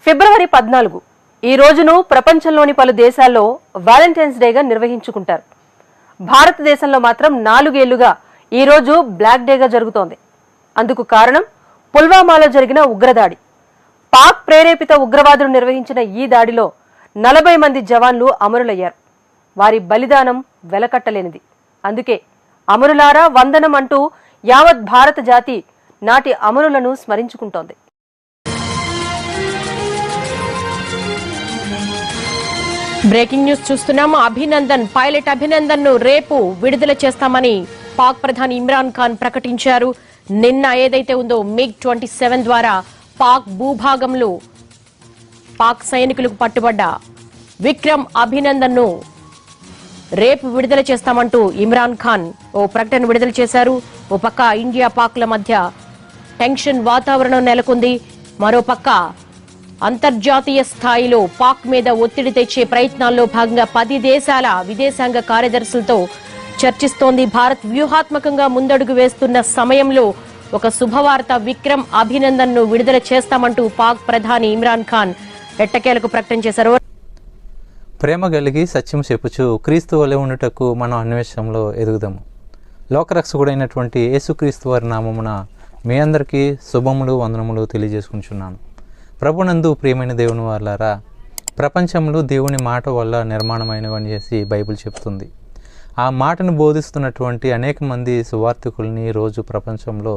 ఫిబ్రవరి 14 ఈ రోజును ప్రపంచంలోని పలు దేశాల్లో వాలంటైన్స్ డేగా నిర్వహించుకుంటారు. భారతదేశంలో మాత్రం 4 ఏళ్లుగా ఈ రోజు బ్లాక్ డేగా జరుగుతోంది. అందుకు కారణం పుల్వామాలో జరిగిన ఉగ్రదాడి. పాక్ ప్రేరేపిత ఉగ్రవాదులు నిర్వహించిన ఈ దాడిలో 40 మంది జవాన్లు అమరులయ్యారు. వారి బలిదానం వెలకట్టలేనిది. అందుకే అమరులారా వందనం అంటూ యావత్ భారత జాతి నాటి అమరులను స్మరించుకుంటోంది. బ్రేకింగ్ న్యూస్ చూస్తున్నాము. పైలట్ అభినందన్ ను రేపు విడుదల చేస్తామని పాక్ ప్రధాని ఇమ్రాన్ ఖాన్ ప్రకటించారు. నిన్న ఏదైతే ఉందో MiG-27 ద్వారా పాక్ భూభాగంలో పాక్ సైనికులకు పట్టుబడ్డ విక్రమ్ అభినందన్ ను రేపు విడుదల చేస్తామంటూ ఇమ్రాన్ ఖాన్ ఓ ప్రకటన విడుదల చేశారు. ఓ పక్క ఇండియా పాక్ల మధ్య టెన్షన్ వాతావరణం నెలకొంది. మరోపక్క అంతర్జాతీయ స్థాయిలో పాక్ మీద ఒత్తిడి తెచ్చే ప్రయత్నాల్లో భాగంగా 10 దేశాల విదేశాంగ కార్యదర్శులతో చర్చిస్తోంది భారత్. వ్యూహాత్మకంగా ముందడుగు వేస్తున్న సమయంలో ఒక శుభవార్త, విక్రమ్ అభినందన్ ను విడుదల చేస్తామంటూ పాక్ ప్రధాని ఇమ్రాన్ ఖాన్ ఎట్టకేలకు ప్రకటన చేశారు. ప్రేమ కలిగి సత్యం చెప్పుచు క్రీస్తు వలె ఉండుటకు మనం అన్వేషణలో ఎదుగుదాము. లోకరక్షకుడైనటువంటి యేసుక్రీస్తు వారి నామమున మీ అందరికీ శుభములు వందనములు తెలియజేసుకుంటున్నాను. ప్రభునందు ప్రియమైన దేవుని వాళ్ళారా, ప్రపంచంలో దేవుని మాట వల్ల నిర్మాణమైనవని చేసి బైబిల్ చెప్తుంది. ఆ మాటను బోధిస్తున్నటువంటి అనేక మంది సువార్థికుల్ని రోజు ప్రపంచంలో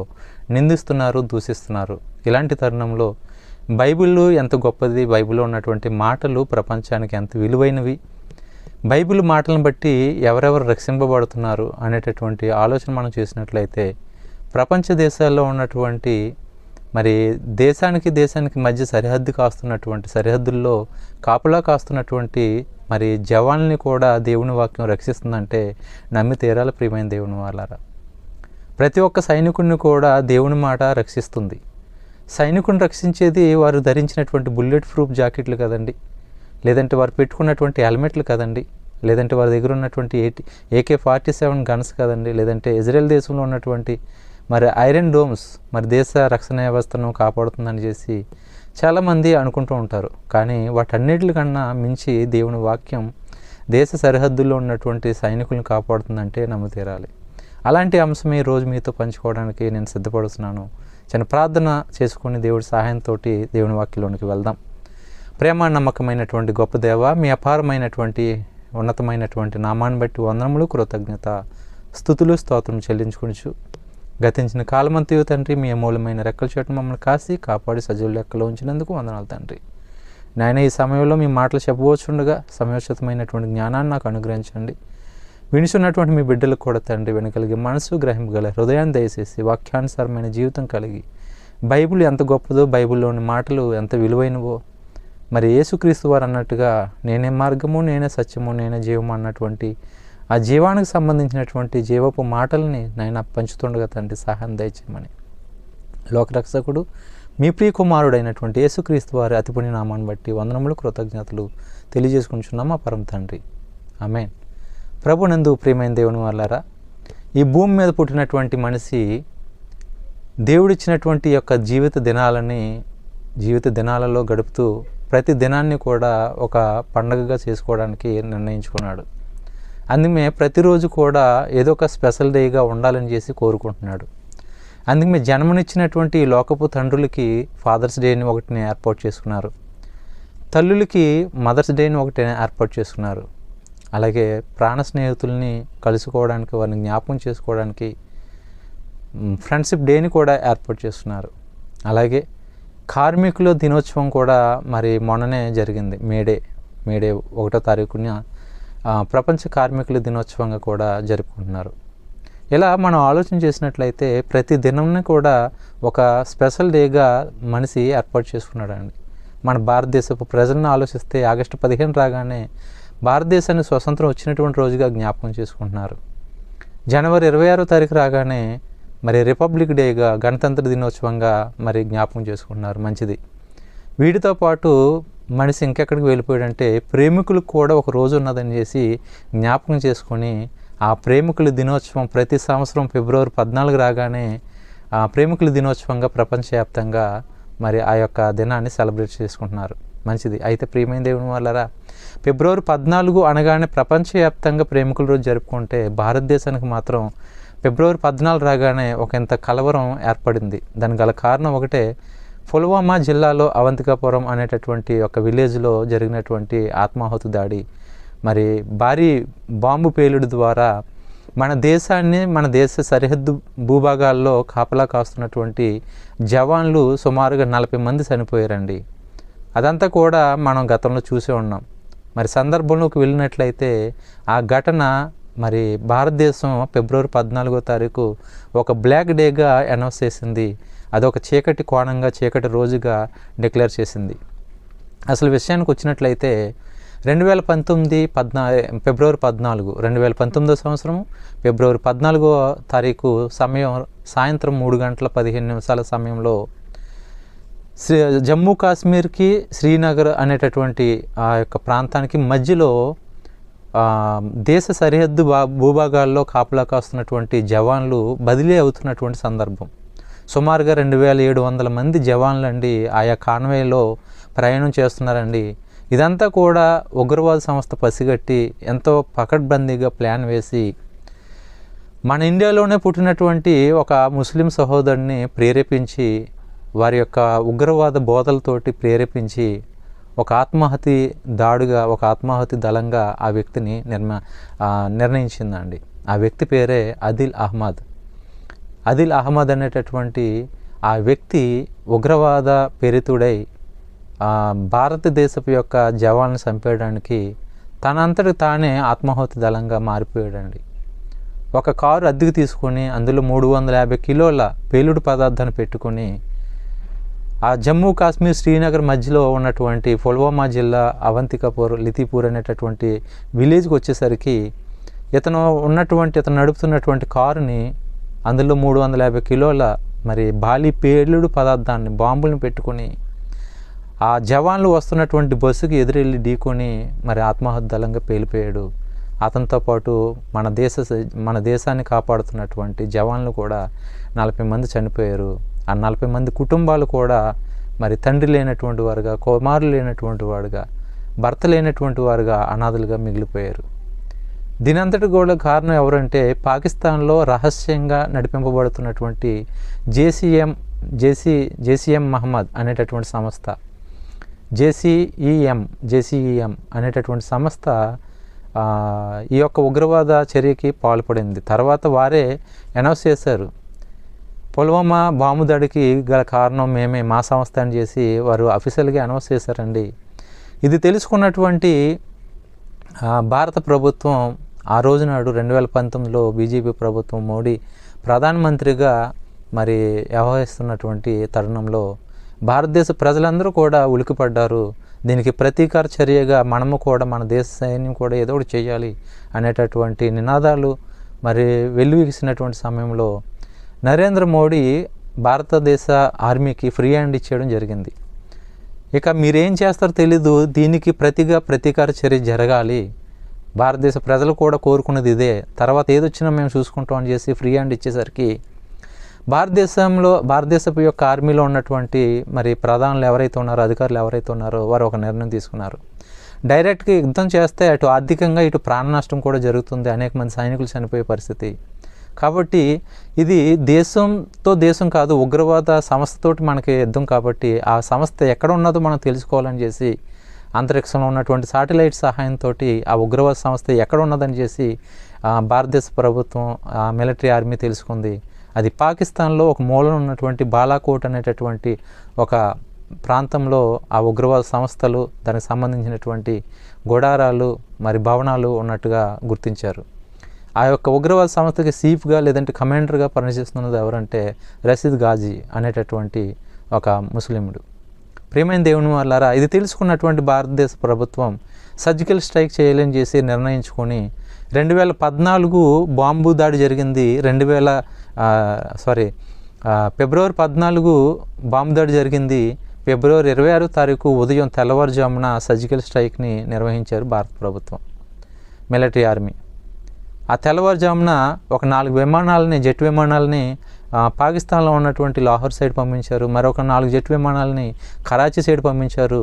నిందిస్తున్నారు, దూషిస్తున్నారు. ఇలాంటి తరుణంలో బైబిల్ ఎంత గొప్పది, బైబిల్లో ఉన్నటువంటి మాటలు ప్రపంచానికి ఎంత విలువైనవి, బైబిల్ మాటలను బట్టి ఎవరెవరు రక్షింపబడుతున్నారు అనేటటువంటి ఆలోచన మనం చేసినట్లయితే ప్రపంచ దేశాల్లో ఉన్నటువంటి మరి దేశానికి మధ్య సరిహద్దు కాస్తున్నటువంటి సరిహద్దుల్లో కాపలా కాస్తున్నటువంటి మరి జవాన్లని కూడా దేవుని వాక్యం రక్షిస్తుందంటే నమ్మి తీరాల ప్రియమైన దేవుని వాళ్ళారా. ప్రతి ఒక్క సైనికుడిని కూడా దేవుని మాట రక్షిస్తుంది. సైనికుని రక్షించేది వారు ధరించినటువంటి బుల్లెట్ ప్రూఫ్ జాకెట్లు కదండి, లేదంటే వారు పెట్టుకున్నటువంటి హెల్మెట్లు కదండి, లేదంటే వారి దగ్గర ఉన్నటువంటి AK-47 గన్స్ కదండి, లేదంటే ఇజ్రాయెల్ దేశంలో ఉన్నటువంటి మరి ఐరన్ డోమ్స్ మరి దేశ రక్షణ వ్యవస్థను కాపాడుతుందని చేసి చాలామంది అనుకుంటూ ఉంటారు. కానీ వాటన్నిటికన్నా మించి దేవుని వాక్యం దేశ సరిహద్దుల్లో ఉన్నటువంటి సైనికులను కాపాడుతుందంటే నమ్మి తీరాలి. అలాంటి అంశం ఈ రోజు మీతో పంచుకోవడానికి నేను సిద్ధపడుతున్నాను. చిన్న ప్రార్థన చేసుకుని దేవుడి సహాయంతో దేవుని వాక్యంలోనికి వెళ్దాం. ప్రేమ నమ్మకమైనటువంటి గొప్ప దేవ, మీ అపారమైనటువంటి ఉన్నతమైనటువంటి నామాన్ని బట్టి వందనములు, కృతజ్ఞత, స్తుతులు, స్తోత్రం చెల్లించుకొనిచు గతించిన కాలమంతయు తండ్రి మీ అమూలమైన రెక్కల చోటు మమ్మల్ని కాసి కాపాడి సజీవుల లెక్కలో ఉంచినందుకు వందనాలు తండ్రి. నాయన ఈ సమయంలో మీ మాటలు చెప్పవచ్చుండగా సమయోచితమైనటువంటి జ్ఞానాన్ని నాకు అనుగ్రహించండి. వినిచున్నటువంటి మీ బిడ్డలకు కూడా తండ్రి వెనకలిగి మనసు గ్రహింపగల హృదయాన్ని దయచేసి వాక్యానుసారమైన జీవితం కలిగి బైబిల్ ఎంత గొప్పదో, బైబిల్లోని మాటలు ఎంత విలువైనవో, మరి యేసుక్రీస్తు వారు అన్నట్టుగా నేనే మార్గము, నేనే సత్యము, నేనే జీవము అన్నటువంటి ఆ జీవానికి సంబంధించినటువంటి జీవపు మాటల్ని నాయన పంచుతుండగా తండ్రి సహాయం దయచేయమని లోకరక్షకుడు మీ ప్రియ కుమారుడైనటువంటి యేసుక్రీస్తు వారి అతిపుణ్య నామాన్ని బట్టి వందనములు, కృతజ్ఞతలు తెలియజేసుకుంటున్నాం మా పరమ తండ్రి. ఆమేన్. ప్రభునందు ప్రియమైన దేవుని వాళ్ళారా, ఈ భూమి మీద పుట్టినటువంటి మనిషి దేవుడిచ్చినటువంటి యొక్క జీవిత దినాలలో గడుపుతూ ప్రతి దినాన్ని కూడా ఒక పండగగా చేసుకోవడానికి నిర్ణయించుకున్నాడు. అందుకే ప్రతిరోజు కూడా ఏదో ఒక స్పెషల్ డేగా ఉండాలని చేసి కోరుకుంటున్నాడు. అందుకే జన్మనిచ్చినటువంటి లోకపు తండ్రులకి ఫాదర్స్ డేని ఒకటిని ఏర్పాటు చేసుకున్నారు, తల్లులకి మదర్స్ డేని ఒకటి ఏర్పాటు చేసుకున్నారు. అలాగే ప్రాణ స్నేహితుల్ని కలుసుకోవడానికి, వారిని జ్ఞాపకం చేసుకోవడానికి ఫ్రెండ్షిప్ డేని కూడా ఏర్పాటు చేస్తున్నారు. అలాగే కార్మికుల దినోత్సవం కూడా మరి మొన్ననే జరిగింది. మేడే 1వ తారీఖున ప్రపంచ కార్మికుల దినోత్సవంగా కూడా జరుపుకుంటున్నారు. ఇలా మనం ఆలోచన చేసినట్లయితే ప్రతి దినంని కూడా ఒక స్పెషల్ డేగా మనిషి ఏర్పాటు చేసుకున్నాడండి. మన భారతదేశపు ప్రజలను ఆలోచిస్తే ఆగస్టు 15 రాగానే భారతదేశానికి స్వతంత్రం వచ్చినటువంటి రోజుగా జ్ఞాపకం చేసుకుంటున్నారు. జనవరి 26వ తారీఖు రాగానే మరి రిపబ్లిక్ డేగా, గణతంత్ర దినోత్సవంగా మరి జ్ఞాపకం చేసుకుంటున్నారు. మంచిది. వీటితో పాటు మనిషి ఇంకెక్కడికి వెళ్ళిపోయాడంటే ప్రేమికులకు కూడా ఒక రోజు ఉన్నదని చేసి జ్ఞాపకం చేసుకొని ఆ ప్రేమికుల దినోత్సవం ప్రతి సంవత్సరం ఫిబ్రవరి 14 రాగానే ఆ ప్రేమికుల దినోత్సవంగా ప్రపంచవ్యాప్తంగా మరి ఆ యొక్క దినాన్ని సెలబ్రేట్ చేసుకుంటున్నారు. మంచిది. అయితే ప్రియమైన దేవుని వాళ్ళరా, ఫిబ్రవరి 14 అనగానే ప్రపంచవ్యాప్తంగా ప్రేమికుల రోజు జరుపుకుంటే భారతదేశానికి మాత్రం ఫిబ్రవరి 14 రాగానే ఒక ఇంత కలవరం ఏర్పడింది. దానికి గల కారణం ఒకటే, పుల్వామా జిల్లాలో అవంతికాపురం అనేటటువంటి ఒక విలేజ్లో జరిగినటువంటి ఆత్మాహుతి దాడి. మరి భారీ బాంబు పేలుడు ద్వారా మన దేశాన్ని, మన దేశ సరిహద్దు భూభాగాల్లో కాపలా కాస్తున్నటువంటి జవాన్లు సుమారుగా 40 మంది చనిపోయారండి. అదంతా కూడా మనం గతంలో చూసే ఉన్నాం. మరి సందర్భంలోకి వెళ్ళినట్లయితే ఆ ఘటన మరి భారతదేశం ఫిబ్రవరి 14వ తారీఖు ఒక బ్లాక్ డేగా అనౌన్స్ చేసింది. అదొక చీకటి కోణంగా, చీకటి రోజుగా డిక్లేర్ చేసింది. అసలు విషయానికి వచ్చినట్లయితే 2019 ఫిబ్రవరి 14 2019వ సంవత్సరం ఫిబ్రవరి 14వ తారీఖు సమయం సాయంత్రం 3 గంటల 15 నిమిషాల సమయంలో జమ్మూ కాశ్మీర్కి శ్రీనగర్ అనేటటువంటి ఆ యొక్క ప్రాంతానికి మధ్యలో దేశ సరిహద్దు భూభాగాల్లో కాపలా కాస్తున్నటువంటి జవాన్లు బదిలీ అవుతున్నటువంటి సందర్భం. సుమారుగా 2700 మంది జవాన్లండి ఆయా కాన్వేలో ప్రయాణం చేస్తున్నారండి. ఇదంతా కూడా ఉగ్రవాద సంస్థ పసిగట్టి ఎంతో పకడ్బందీగా ప్లాన్ వేసి మన ఇండియాలోనే పుట్టినటువంటి ఒక ముస్లిం సహోదరుని ప్రేరేపించి, వారి యొక్క ఉగ్రవాద బోధలతోటి ప్రేరేపించి ఒక ఆత్మాహుతి దాడుగా, ఒక ఆత్మాహుతి దళంగా ఆ వ్యక్తిని నిర్ణయించిందండి. ఆ వ్యక్తి పేరే ఆదిల్ అహ్మద్. ఆదిల్ అహ్మద్ అనేటటువంటి ఆ వ్యక్తి ఉగ్రవాద ప్రేరితుడై భారతదేశపు యొక్క జవాన్లను చంపేయడానికి తనంతటి తానే ఆత్మాహుతి దళంగా మారిపోయాడండి. ఒక కారు అద్దెకు తీసుకొని అందులో 350 కిలోల పేలుడు పదార్థాన్ని పెట్టుకొని ఆ జమ్మూ కాశ్మీర్ శ్రీనగర్ మధ్యలో ఉన్నటువంటి పుల్వామా జిల్లా అవంతికాపూర్ లితిపూర్ అనేటటువంటి విలేజ్కి వచ్చేసరికి ఇతను నడుపుతున్నటువంటి కారుని అందులో 350 కిలోల మరి భారీ పేలుడు పదార్థాన్ని, బాంబులను పెట్టుకొని ఆ జవాన్లు వస్తున్నటువంటి బస్సుకి ఎదురెళ్ళి ఢీకొని మరి ఆత్మాహుతి దళంగా పేలిపోయాడు. అతనితో పాటు మన దేశాన్ని కాపాడుతున్నటువంటి జవాన్లు కూడా 40 మంది చనిపోయారు. ఆ 40 మంది కుటుంబాలు కూడా మరి తండ్రి లేనటువంటి వారుగా, కుమారులు లేనటువంటి వారుగా, భర్త లేనటువంటి వారుగా అనాథలుగా మిగిలిపోయారు. దీనంతటి కూడా కారణం ఎవరంటే పాకిస్తాన్లో రహస్యంగా నడిపింపబడుతున్నటువంటి జేసీఎం మహమ్మద్ అనేటటువంటి సంస్థ, జేసీఈఎం అనేటటువంటి సంస్థ ఈ యొక్క ఉగ్రవాద చర్యకి పాల్పడింది. తర్వాత వారే అనౌన్స్ చేశారు, పుల్వామా బాంబు దాడికి గల కారణం మేమే, మా సంస్థ అని చేసి వారు అఫీషియల్గా అనౌన్స్ చేశారండి. ఇది తెలుసుకున్నటువంటి భారత ప్రభుత్వం ఆ రోజునాడు 2019లో బీజేపీ ప్రభుత్వం మోడీ ప్రధానమంత్రిగా మరి వ్యవహరిస్తున్నటువంటి తరుణంలో భారతదేశ ప్రజలందరూ కూడా ఉలికిపడ్డారు. దీనికి ప్రతీకార చర్యగా మనము కూడా, మన దేశ సైన్యం కూడా ఏదో ఒకటి చేయాలి అనేటటువంటి నినాదాలు మరి వెల్లువిగిసినటువంటి సమయంలో నరేంద్ర మోడీ భారతదేశ ఆర్మీకి ఫ్రీ హ్యాండ్ ఇచ్చేయడం జరిగింది. ఇక మీరేం చేస్తారో తెలీదు, దీనికి ప్రతీకార చర్య జరగాలి, భారతదేశ ప్రజలు కూడా కోరుకున్నది ఇదే, తర్వాత ఏదొచ్చినా మేము చూసుకుంటాం అని చేసి ఫ్రీ హ్యాండ్ ఇచ్చేసరికి భారతదేశపు యొక్క ఆర్మీలో ఉన్నటువంటి మరి ప్రధానులు ఎవరైతే ఉన్నారో, అధికారులు ఎవరైతే ఉన్నారో వారు ఒక నిర్ణయం తీసుకున్నారు. డైరెక్ట్గా యుద్ధం చేస్తే అటు ఆర్థికంగా ఇటు ప్రాణ నష్టం కూడా జరుగుతుంది, అనేక మంది సైనికులు చనిపోయే పరిస్థితి. కాబట్టి ఇది దేశం కాదు, ఉగ్రవాద సంస్థతోటి మనకి యుద్ధం. కాబట్టి ఆ సంస్థ ఎక్కడ ఉన్నదో మనం తెలుసుకోవాలని చేసి అంతరిక్షంలో ఉన్నటువంటి శాటిలైట్ సహాయంతో ఆ ఉగ్రవాద సంస్థ ఎక్కడ ఉన్నదని చేసి భారతదేశ ప్రభుత్వం, మిలిటరీ ఆర్మీ తెలుసుకుంది. అది పాకిస్తాన్లో ఒక మూలన ఉన్నటువంటి బాలాకోట్ అనేటటువంటి ఒక ప్రాంతంలో ఆ ఉగ్రవాద సంస్థలు, దానికి సంబంధించినటువంటి గుడారాలు మరి భవనాలు ఉన్నట్టుగా గుర్తించారు. ఆ యొక్క ఉగ్రవాద సంస్థకి చీఫ్గా లేదంటే కమాండర్గా పనిచేస్తున్నది ఎవరంటే రషీద్ గాజీ అనేటటువంటి ఒక ముస్లిముడు. ప్రియమైన దేవుని వాళ్ళారా, ఇది తెలుసుకున్నటువంటి భారతదేశ ప్రభుత్వం సర్జికల్ స్ట్రైక్ చేయాలని చేసి నిర్ణయించుకొని 2014 బాంబు దాడి జరిగింది. ఫిబ్రవరి 14 బాంబు దాడి జరిగింది. ఫిబ్రవరి 26 తారీఖు ఉదయం తెల్లవారుజామున సర్జికల్ స్ట్రైక్ని నిర్వహించారు భారత ప్రభుత్వం, మిలిటరీ ఆర్మీ. ఆ తెల్లవారుజామున ఒక 4 విమానాలని, జెట్ విమానాలని పాకిస్తాన్లో ఉన్నటువంటి లాహోర్ సైడ్ పంపించారు. మరొక 4 జెట్ విమానాలని కరాచీ సైడ్ పంపించారు.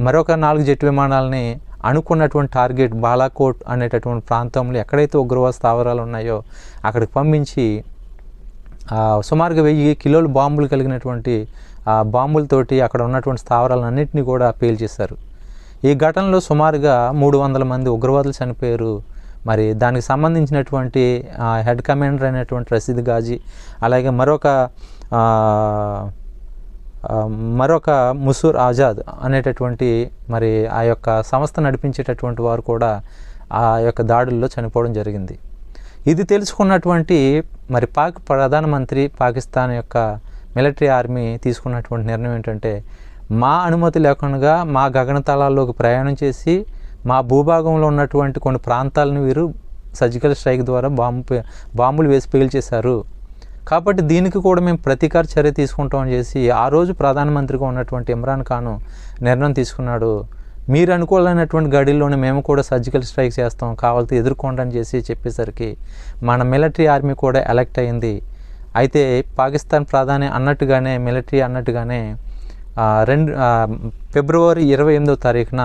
మరొక 4 జెట్ విమానాలని అనుకున్నటువంటి టార్గెట్ బాలాకోట్ అనేటటువంటి ప్రాంతంలో ఎక్కడైతే ఉగ్రవాద స్థావరాలు ఉన్నాయో అక్కడికి పంపించి సుమారుగా 1000 కిలోల బాంబులు కలిగినటువంటి బాంబులతోటి అక్కడ ఉన్నటువంటి స్థావరాలన్నింటినీ కూడా పేల్చేశారు. ఈ ఘటనలో సుమారుగా 300 మంది ఉగ్రవాదులు చనిపోయారు. మరి దానికి సంబంధించినటువంటి హెడ్ కమాండర్ అయినటువంటి రషీద్ గాజీ, అలాగే మరొక ముసూర్ ఆజాద్ అనేటటువంటి మరి ఆ యొక్క సంస్థ నడిపించేటటువంటి వారు కూడా ఆ యొక్క దాడుల్లో చనిపోవడం జరిగింది. ఇది తెలుసుకున్నటువంటి మరి ప్రధానమంత్రి, పాకిస్తాన్ యొక్క మిలిటరీ ఆర్మీ తీసుకున్నటువంటి నిర్ణయం ఏంటంటే, మా అనుమతి లేకుండా మా గగనతలాల్లోకి ప్రయాణం చేసి మా భూభాగంలో ఉన్నటువంటి కొన్ని ప్రాంతాలను వీరు సర్జికల్ స్ట్రైక్ ద్వారా బాంబులు వేసి పేల్చేశారు. కాబట్టి దీనికి కూడా మేము ప్రతీకార చర్య తీసుకుంటామని చేసి ఆ రోజు ప్రధానమంత్రిగా ఉన్నటువంటి ఇమ్రాన్ ఖాన్ నిర్ణయం తీసుకున్నాడు. మీరు అనుకోలేనటువంటి గడిలోనే మేము కూడా సర్జికల్ స్ట్రైక్ చేస్తాం, కావాలంటే ఎదుర్కోండి అని చెప్పేసరికి మన మిలిటరీ ఆర్మీ కూడా ఎలక్ట్ అయింది. అయితే పాకిస్తాన్ ప్రధాని అన్నట్టుగానే, మిలిటరీ అన్నట్టుగానే ఫిబ్రవరి 28వ తారీఖున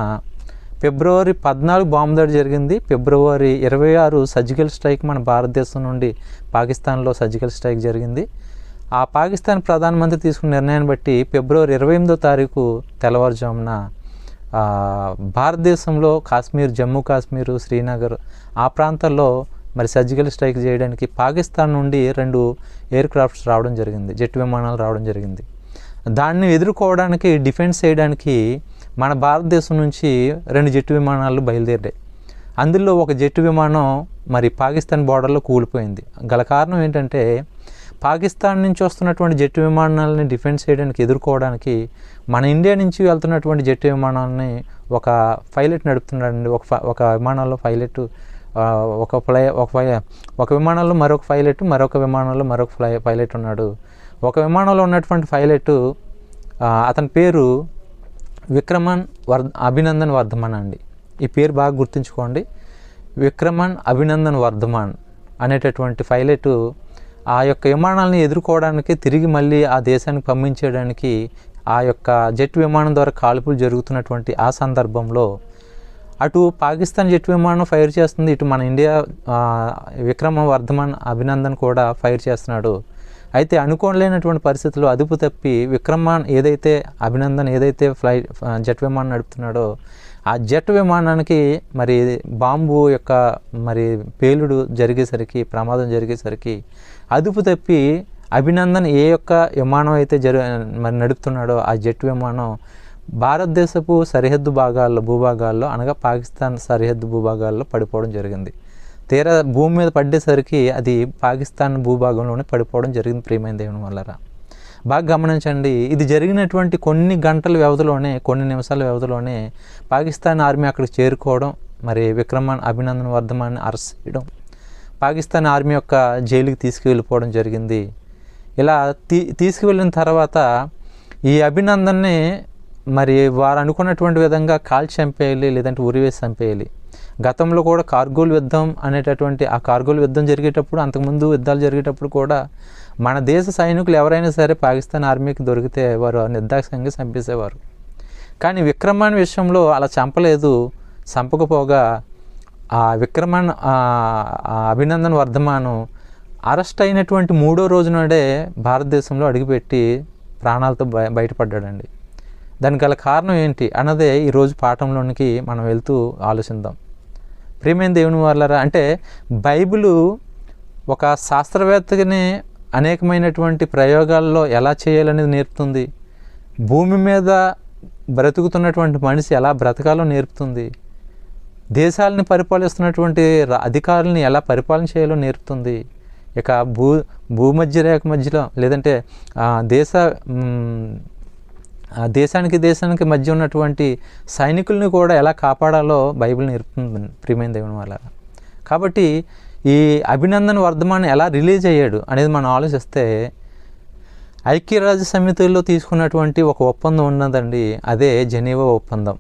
ఫిబ్రవరి 14 బాంబు దాడి జరిగింది. ఫిబ్రవరి 26 సర్జికల్ స్ట్రైక్ మన భారతదేశం నుండి పాకిస్తాన్లో సర్జికల్ స్ట్రైక్ జరిగింది. ఆ పాకిస్తాన్ ప్రధానమంత్రి తీసుకున్న నిర్ణయాన్ని బట్టి ఫిబ్రవరి 28వ తారీఖు తెల్లవారుజామున భారతదేశంలో కాశ్మీర్, జమ్మూ కాశ్మీరు, శ్రీనగర్ ఆ ప్రాంతాల్లో మరి సర్జికల్ స్ట్రైక్ చేయడానికి పాకిస్తాన్ నుండి 2 ఎయిర్ క్రాఫ్ట్స్ రావడం జరిగింది, జెట్ విమానాలు రావడం జరిగింది. దాన్ని ఎదుర్కోవడానికి, డిఫెన్స్ చేయడానికి మన భారతదేశం నుంచి 2 జెట్ విమానాలు బయలుదేరాయి. అందులో ఒక జెట్ విమానం మరి పాకిస్తాన్ బార్డర్లో కూలిపోయింది. గల కారణం ఏంటంటే, పాకిస్తాన్ నుంచి వస్తున్నటువంటి జెట్ విమానాలని డిఫెన్స్ చేయడానికి, ఎదుర్కోవడానికి మన ఇండియా నుంచి వెళ్తున్నటువంటి జెట్ విమానాలని ఒక పైలట్ నడుపుతున్నాడండి. ఒక విమానంలో పైలట్, ఒక విమానంలో మరొక పైలట్, మరొక విమానంలో మరొక పైలట్ ఉన్నాడు. ఒక విమానంలో ఉన్నటువంటి పైలట్ అతని పేరు విక్రమన్ అభినందన్ వర్ధమాన్ అండి. ఈ పేరు బాగా గుర్తుంచుకోండి. విక్రమన్ అభినందన్ వర్ధమాన్ అనేటటువంటి పైలట్ ఆ యొక్క విమానాలను ఎదుర్కోవడానికి, తిరిగి మళ్ళీ ఆ దేశానికి పంపించేయడానికి ఆ యొక్క జెట్ విమానం ద్వారా కాల్పులు జరుగుతున్నటువంటి ఆ సందర్భంలో అటు పాకిస్తాన్ జెట్ విమానం ఫైర్ చేస్తుంది, ఇటు మన ఇండియా విక్రమ వర్ధమాన్ అభినందన్ కూడా ఫైర్ చేస్తున్నాడు. అయితే అనుకోలేనటువంటి పరిస్థితుల్లో అదుపు తప్పి అభినందన్ ఏదైతే జెట్ విమానం నడుపుతున్నాడో ఆ జెట్ విమానానికి మరి బాంబు యొక్క మరి పేలుడు జరిగేసరికి, ప్రమాదం జరిగేసరికి అదుపు తప్పి అభినందన్ ఏ యొక్క విమానం అయితే మరి నడుపుతున్నాడో ఆ జెట్ విమానం భారతదేశపు సరిహద్దు భూభాగాల్లో అనగా పాకిస్తాన్ సరిహద్దు భూభాగాల్లో పడిపోవడం జరిగింది. తీరా భూమి మీద పడ్డేసరికి అది పాకిస్తాన్ భూభాగంలోనే పడిపోవడం జరిగింది. ప్రియమైన దేవుని వల్లరా బాగా గమనించండి. ఇది జరిగినటువంటి కొన్ని గంటల వ్యవధిలోనే, కొన్ని నిమిషాల వ్యవధిలోనే పాకిస్తాన్ ఆర్మీ అక్కడికి చేరుకోవడం, మరి విక్రమన్ అభినందన్ వర్ధమాన్ని అరెస్ట్ చేయడం, పాకిస్తాన్ ఆర్మీ యొక్క జైలుకి తీసుకువెళ్ళిపోవడం జరిగింది. ఇలా తీసుకువెళ్ళిన తర్వాత ఈ అభినందన్ని మరి వారు అనుకున్నటువంటి విధంగా కాల్చి చంపేయాలి, లేదంటే ఉరివేసి చంపేయాలి. గతంలో కూడా కార్గిల్ యుద్ధం అనేటటువంటి ఆ కార్గిల్ యుద్ధం జరిగేటప్పుడు, అంతకుముందు యుద్ధాలు జరిగేటప్పుడు కూడా మన దేశ సైనికులు ఎవరైనా సరే పాకిస్తాన్ ఆర్మీకి దొరికితే వారు నిర్దాక్షిణ్యంగా చంపేసేవారు. కానీ విక్రమన్ విషయంలో అలా చంపలేదు. చంపకపోగా ఆ విక్రమన్ అభినందన్ వర్ధమాను అరెస్ట్ అయినటువంటి 3వ రోజు నాడే భారతదేశంలో అడుగుపెట్టి ప్రాణాలతో బయటపడ్డాడండి. దానికి గల కారణం ఏంటి అన్నదే ఈరోజు పాఠంలోనికి మనం వెళ్తూ ఆలోచిద్దాం. ప్రియమైన దేవుని వాళ్ళరా, అంటే బైబిలు ఒక శాస్త్రవేత్తని అనేకమైనటువంటి ప్రయోగాల్లో ఎలా చేయాలనేది నేర్పుతుంది. భూమి మీద బ్రతుకుతున్నటువంటి మనిషి ఎలా బ్రతకాలో నేర్పుతుంది. దేశాలని పరిపాలిస్తున్నటువంటి అధికారులని ఎలా పరిపాలన చేయాలో నేర్పుతుంది. ఇక భూమధ్య రేఖ మధ్యలో, లేదంటే దేశానికి మధ్య ఉన్నటువంటి సైనికుల్ని కూడా ఎలా కాపాడాలో బైబిల్ నేర్పుతుంది. ప్రియమైన దేవుని వల్ల కాబట్టి ఈ అభినందన్ వర్ధమాన్ ఎలా రిలీజ్ అయ్యాడు అనేది మనం ఆలోచిస్తే, ఐక్యరాజ్య సమితిలో తీసుకున్నటువంటి ఒక ఒప్పందం ఉన్నదండి, అదే జెనీవా ఒప్పందం.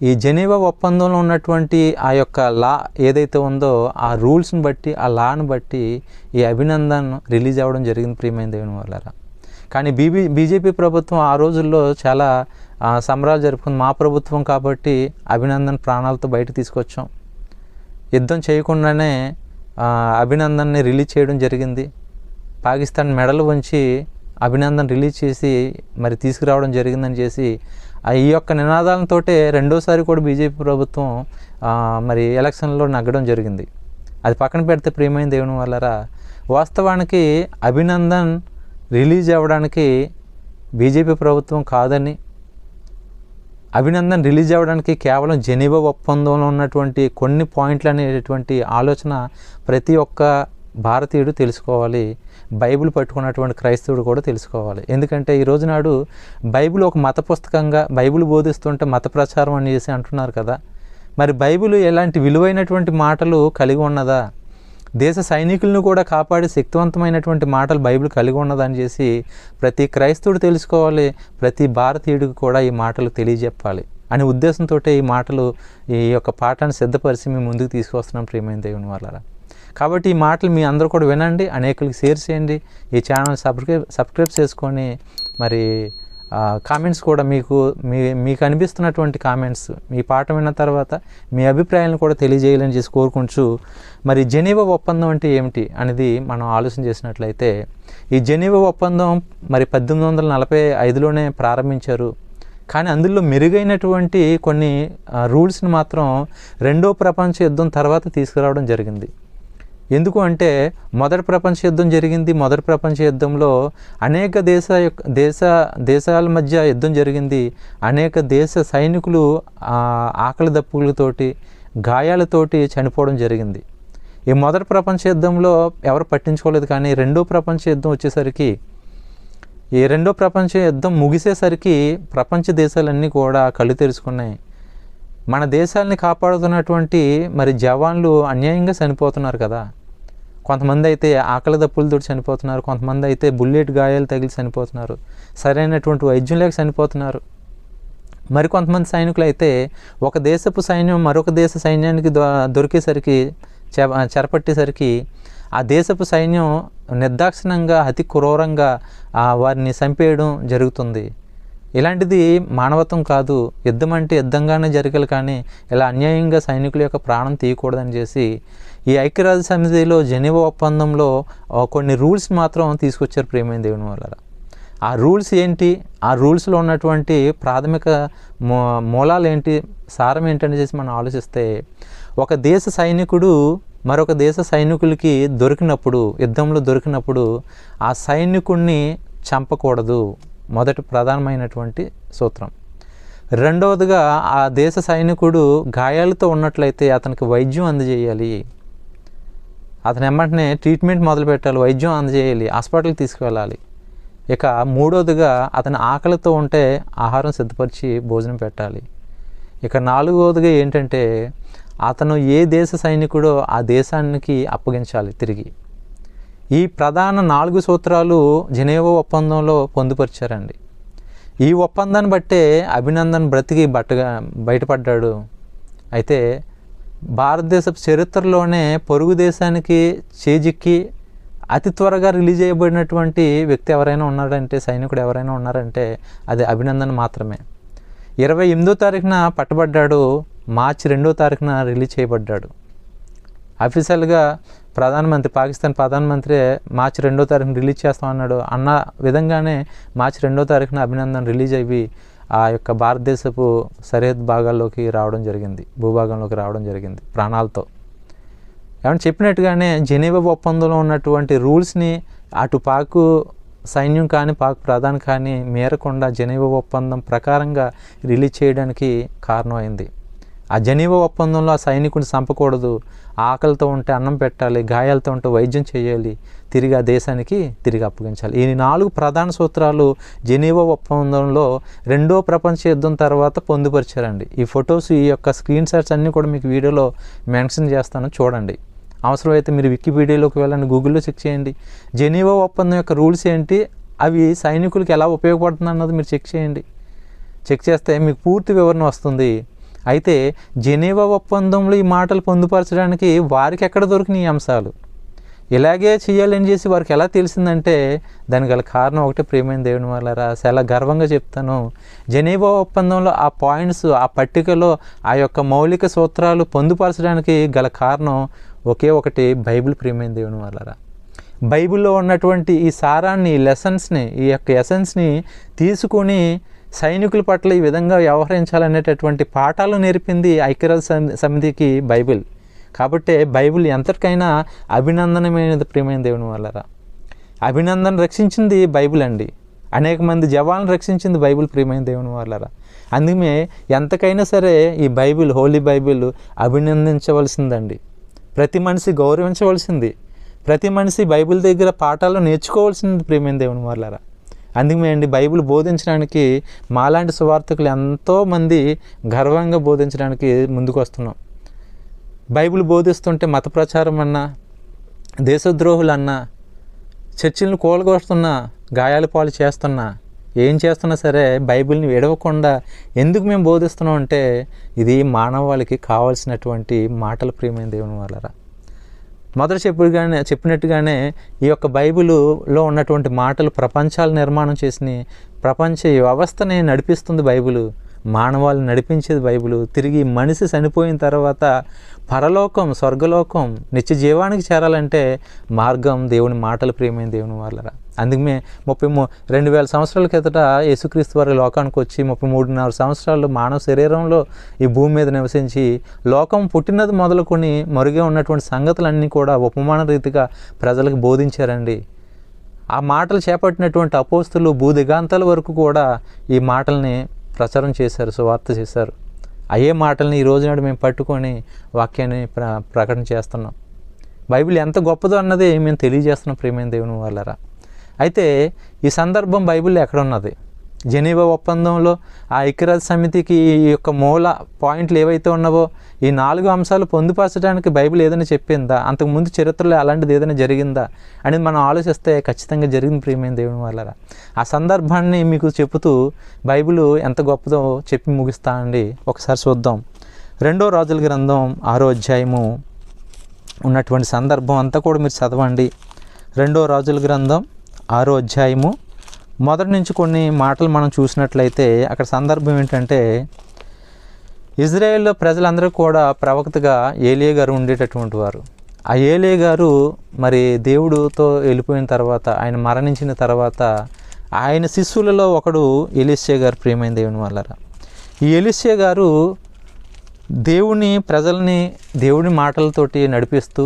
ఈ జెనీవా ఒప్పందంలో ఉన్నటువంటి ఆ యొక్క లా ఏదైతే ఉందో ఆ రూల్స్ని బట్టి ఆ లాను బట్టి ఈ అభినందన్ రిలీజ్ అవ్వడం జరిగింది ప్రియమైన దేవుని వాళ్ళారా. కానీ బీజేపీ ప్రభుత్వం ఆ రోజుల్లో చాలా సంబరాలు జరుపుకుంది. మా ప్రభుత్వం కాబట్టి అభినందన్ ప్రాణాలతో బయట తీసుకొచ్చాం, యుద్ధం చేయకుండానే అభినందన్ని రిలీజ్ చేయడం జరిగింది. పాకిస్తాన్ మెడలు వంచి అభినందన్ రిలీజ్ చేసి మరి తీసుకురావడం జరిగిందని చేసి ఈ యొక్క నినాదాలతో రెండోసారి కూడా బీజేపీ ప్రభుత్వం మరి ఎలక్షన్లో నగ్గడం జరిగింది. అది పక్కన పెడితే ప్రియమైన దేవుని వాళ్ళారా, వాస్తవానికి అభినందన్ రిలీజ్ అవ్వడానికి బీజేపీ ప్రభుత్వం కాదని, అభినందన్ రిలీజ్ అవ్వడానికి కేవలం జెనీవా ఒప్పందంలో ఉన్నటువంటి కొన్ని పాయింట్లు అనేటువంటి ఆలోచన ప్రతి ఒక్క భారతీయుడు తెలుసుకోవాలి. బైబిల్ పట్టుకున్నటువంటి క్రైస్తవుడు కూడా తెలుసుకోవాలి. ఎందుకంటే ఈ రోజు నాడు బైబిల్ ఒక మత పుస్తకంగా బైబిల్ బోధిస్తుంటే మత ప్రచారం అని చేసి అంటున్నారు కదా. మరి బైబిల్ ఎలాంటి విలువైనటువంటి మాటలు కలిగి ఉన్నదా? దేశ సైనికులను కూడా కాపాడే శక్తివంతమైనటువంటి మాటలు బైబిల్ కలిగి ఉన్నదని చేసి ప్రతి క్రైస్తవుడు తెలుసుకోవాలి. ప్రతి భారతీయుడికి కూడా ఈ మాటలు తెలియజెప్పాలి అనే ఉద్దేశంతో ఈ మాటలు ఈ యొక్క పాఠాన్ని సిద్ధపరిచి మేము ముందుకు తీసుకొస్తున్నాం ప్రియమైన దేవుని వాళ్ళారా. కాబట్టి ఈ మాటలు మీ అందరూ కూడా వినండి, అనేకులకి షేర్ చేయండి, ఈ ఛానల్ సబ్స్క్రైబ్ చేసుకొని మరి కామెంట్స్ కూడా మీకు అనిపిస్తున్నటువంటి కామెంట్స్ మీ పాఠం విన్న తర్వాత మీ అభిప్రాయాలను కూడా తెలియజేయాలని చేసి కోరుకుంటూ, మరి జెనీవా ఒప్పందం అంటే ఏమిటి అనేది మనం ఆలోచన చేసినట్లయితే ఈ జెనీవా ఒప్పందం మరి 1845లోనే ప్రారంభించారు. కానీ అందులో మెరుగైనటువంటి కొన్ని రూల్స్ని మాత్రం రెండో ప్రపంచ యుద్ధం తర్వాత తీసుకురావడం జరిగింది. ఎందుకు అంటే మొదటి ప్రపంచ యుద్ధం జరిగింది. మొదటి ప్రపంచ యుద్ధంలో అనేక దేశాల మధ్య యుద్ధం జరిగింది. అనేక దేశ సైనికులు ఆకలి దప్పులతోటి గాయాలతోటి చనిపోవడం జరిగింది. ఈ మొదటి ప్రపంచ యుద్ధంలో ఎవరు పట్టించుకోలేదు. కానీ రెండో ప్రపంచ యుద్ధం వచ్చేసరికి, ఈ రెండో ప్రపంచ యుద్ధం ముగిసేసరికి ప్రపంచ దేశాలన్నీ కూడా కళ్ళు తెరుచుకున్నాయి. మన దేశాలని కాపాడుతున్నటువంటి మరి జవాన్లు అన్యాయంగా చనిపోతున్నారు కదా. కొంతమంది అయితే ఆకలి దప్పులతో చనిపోతున్నారు, కొంతమంది అయితే బుల్లెట్ గాయాలు తగిలి చనిపోతున్నారు, సరైనటువంటి వైద్యం లేక చనిపోతున్నారు. మరి కొంతమంది సైనికులు అయితే ఒక దేశపు సైన్యం మరొక దేశ సైన్యానికి దొరికేసరికి చెరపట్టేసరికి ఆ దేశపు సైన్యం నిర్దాక్షిణ్యంగా అతి క్రూరంగా వారిని చంపేయడం జరుగుతుంది. ఇలాంటిది మానవత్వం కాదు. యుద్ధం అంటే యుద్ధంగానే జరగాలి, కానీ ఇలా అన్యాయంగా సైనికుల యొక్క ప్రాణం తీయకూడదని చేసి ఈ ఐక్యరాజ్య సమితిలో జెనీవా ఒప్పందంలో కొన్ని రూల్స్ మాత్రం తీసుకొచ్చారు ప్రియమైన దేవుని వాళ్ళారా. ఆ రూల్స్ ఏంటి, ఆ రూల్స్లో ఉన్నటువంటి ప్రాథమిక మూలాలు ఏంటి, సారం ఏంటని చేసి మనం ఆలోచిస్తే, ఒక దేశ సైనికుడు మరొక దేశ సైనికులకి యుద్ధంలో దొరికినప్పుడు ఆ సైనికుడిని చంపకూడదు. మొదటి ప్రధానమైనటువంటి సూత్రం. రెండవదిగా ఆ దేశ సైనికుడు గాయాలతో ఉన్నట్లయితే అతనికి వైద్యం అందజేయాలి. అతను వెంటనే ట్రీట్మెంట్ మొదలు పెట్టాలి, వైద్యం అందజేయాలి, హాస్పిటల్కి తీసుకువెళ్ళాలి. ఇక మూడవదిగా అతని ఆకలితో ఉంటే ఆహారం సిద్ధపరిచి భోజనం పెట్టాలి. ఇక నాలుగవదిగా ఏంటంటే అతను ఏ దేశ సైనికుడో ఆ దేశానికి అప్పగించాలి తిరిగి. ఈ ప్రధాన 4 సూత్రాలు జెనీవా ఒప్పందంలో పొందుపరిచారండి. ఈ ఒప్పందాన్ని బట్టే అభినందన్ బ్రతికి బయటపడ్డాడు. అయితే భారతదేశ చరిత్రలోనే పొరుగు దేశానికి చేజిక్కి అతి త్వరగా రిలీజ్ చేయబడినటువంటి వ్యక్తి ఎవరైనా ఉన్నారంటే, సైనికుడు ఎవరైనా ఉన్నారంటే అది అభినందన్ మాత్రమే. 28వ తారీఖున పట్టబడ్డాడు, మార్చి 2వ తారీఖున రిలీజ్ చేయబడ్డాడు. అఫీషియల్గా పాకిస్తాన్ ప్రధానమంత్రి మార్చి 2వ తారీఖున రిలీజ్ చేస్తామన్నాడు. అన్న విధంగానే మార్చి 2వ తారీఖున అభినందన్ రిలీజ్ అయ్యి ఆ యొక్క భారతదేశపు సరిహద్దు భాగాల్లోకి రావడం జరిగింది, భూభాగంలోకి రావడం జరిగింది ప్రాణాలతో. ఏమన్నా చెప్పినట్టుగానే జెనీవా ఒప్పందంలో ఉన్నటువంటి రూల్స్ని అటు పాక్ సైన్యం కానీ పాక్ ప్రధాని కానీ మేరకుండా జెనీవా ఒప్పందం ప్రకారంగా రిలీజ్ చేయడానికి కారణమైంది. ఆ జెనీవా ఒప్పందంలో ఆ సైనికుడిని చంపకూడదు, ఆకలితో ఉంటే అన్నం పెట్టాలి, గాయాలతో ఉంటే వైద్యం చేయాలి, తిరిగి ఆ దేశానికి తిరిగి అప్పగించాలి. ఈ 4 ప్రధాన సూత్రాలు జెనీవా ఒప్పందంలో రెండో ప్రపంచ యుద్ధం తర్వాత పొందుపరిచారండి. ఈ ఫొటోస్, ఈ యొక్క స్క్రీన్ షాట్స్ అన్నీ కూడా మీకు వీడియోలో మెన్షన్ చేస్తాను, చూడండి. అవసరమైతే మీరు వికీపీడియాలోకి వెళ్ళండి, గూగుల్లో చెక్ చేయండి. జెనీవా ఒప్పందం యొక్క రూల్స్ ఏంటి, అవి సైనికులకి ఎలా ఉపయోగపడుతుంది అన్నది మీరు చెక్ చేయండి. చెక్ చేస్తే మీకు పూర్తి వివరణ వస్తుంది. అయితే జెనీవా ఒప్పందంలో ఈ మాటలు పొందుపరచడానికి వారికి ఎక్కడ దొరికినాయి ఈ అంశాలు? ఇలాగే చేయాలని చేసి వారికి ఎలా తెలిసిందంటే దానికి గల కారణం ఒకటే, ప్రియమైన దేవుని వాళ్ళారా, చాలా గర్వంగా చెప్తాను, జెనీవా ఒప్పందంలో ఆ పాయింట్స్, ఆ పట్టికలో ఆ యొక్క మౌలిక సూత్రాలు పొందుపరచడానికి గల కారణం ఒకే ఒకటి, బైబిల్. ప్రియమైన దేవుని వాళ్ళారా, బైబిల్లో ఉన్నటువంటి ఈ సారాన్ని, లెసన్స్ని, ఈ యొక్క ఎసెన్స్ని తీసుకొని సైనికుల పట్ల ఈ విధంగా వ్యవహరించాలనేటటువంటి పాఠాలు నేర్పింది ఐక్యరాజ్య సమితికి బైబిల్. కాబట్టి బైబిల్ ఎంతటికైనా అభినందనమైనది. ప్రియమైన దేవుని వాళ్ళారా, అభినందన రక్షించింది బైబిల్ అండి. అనేక మంది జవాన్లు రక్షించింది బైబిల్. ప్రియమైన దేవుని వాళ్ళారా, అందుకే ఎంతకైనా సరే ఈ బైబిల్, హోలీ బైబిల్ అభినందించవలసిందండి. ప్రతి మనిషి గౌరవించవలసింది, ప్రతి మనిషి బైబిల్ దగ్గర పాఠాలు నేర్చుకోవాల్సింది. ప్రియమైన దేవుని వాళ్ళారా, అందుకే అండి బైబిల్ బోధించడానికి మాలాంటి సువార్థకులు ఎంతోమంది గర్వంగా బోధించడానికి ముందుకు వస్తున్నాం. బైబిల్ బోధిస్తుంటే మత ప్రచారం అన్నా, దేశద్రోహులన్నా, చర్చిలను కూలగొస్తున్నా, గాయాల పాలు చేస్తున్నా, ఏం చేస్తున్నా సరే బైబిల్ని విడవకుండా ఎందుకు మేము బోధిస్తున్నాం అంటే ఇది మానవాళికి కావాల్సినటువంటి మాటలు. ప్రియమైన దేవుని వాళ్ళారా, మొదట చెప్పినట్టుగానే ఈ యొక్క బైబిల్లో ఉన్నటువంటి మాటలు ప్రపంచాలు నిర్మాణం చేసి ప్రపంచ వ్యవస్థని నడిపిస్తుంది బైబిల్. మానవాళిని నడిపించేది బైబిల్. తిరిగి మనిషి చనిపోయిన తర్వాత పరలోకం, స్వర్గలోకం, నిత్య జీవానికి చేరాలంటే మార్గం దేవుని మాటలు. ప్రియమైన దేవుని వాళ్ళరా, అందుకే 2000 సంవత్సరాల కిందట యేసుక్రీస్తు వారి లోకానికి వచ్చి 33.5 సంవత్సరాలు మానవ శరీరంలో ఈ భూమి మీద నివసించి లోకం పుట్టినది మొదలుకొని మరుగే ఉన్నటువంటి సంగతులన్నీ కూడా ఉపమాన రీతిగా ప్రజలకు బోధించారండి. ఆ మాటలు చేపట్టినటువంటి అపోస్తులు భూదిగాంతాల వరకు కూడా ఈ మాటల్ని ప్రచారం చేశారు, సువార్త చేశారు. అయ్యే మాటల్ని ఈ రోజు నాడు మేము పట్టుకొని వాక్యాన్ని ప్రకటన చేస్తున్నాం. బైబిల్ ఎంత గొప్పదో అన్నది మేము తెలియజేస్తున్నాం. ప్రియమైన దేవుని వాళ్ళరా, అయితే ఈ సందర్భం బైబిల్లో ఎక్కడ ఉన్నది? జెనీవా ఒప్పందంలో ఆ ఐక్యరాజ్య సమితికి ఈ యొక్క మూల పాయింట్లు ఏవైతే ఉన్నావో ఈ 4 అంశాలు పొందుపరచడానికి బైబిల్ ఏదైనా చెప్పిందా? అంతకుముందు చరిత్రలో అలాంటిది ఏదైనా జరిగిందా అనేది మనం ఆలోచిస్తే ఖచ్చితంగా జరిగింది. ప్రియమైన దేవుని వాళ్ళరా, ఆ సందర్భాన్ని మీకు చెబుతూ బైబిల్ ఎంత గొప్పదో చెప్పి ముగిస్తా అండి. ఒకసారి చూద్దాం. 2వ రాజుల గ్రంథం 6వ అధ్యాయము ఉన్నటువంటి సందర్భం అంతా కూడా మీరు చదవండి. 2వ రాజుల గ్రంథం 6వ అధ్యాయము మొదటి నుంచి కొన్ని మాటలు మనం చూసినట్లయితే అక్కడ సందర్భం ఏంటంటే, ఇజ్రాయేల్లో ప్రజలందరూ కూడా ప్రవక్తగా ఏలియా గారు ఉండేటటువంటి వారు. ఆ ఏలియా గారు మరి దేవుడితో వెళ్ళిపోయిన తర్వాత, ఆయన మరణించిన తర్వాత ఆయన శిష్యులలో ఒకడు ఎలీషా గారు. ప్రియమైన దేవుని వాళ్ళరా, ఈ ఎలీషా గారు ప్రజల్ని దేవుని మాటలతోటి నడిపిస్తూ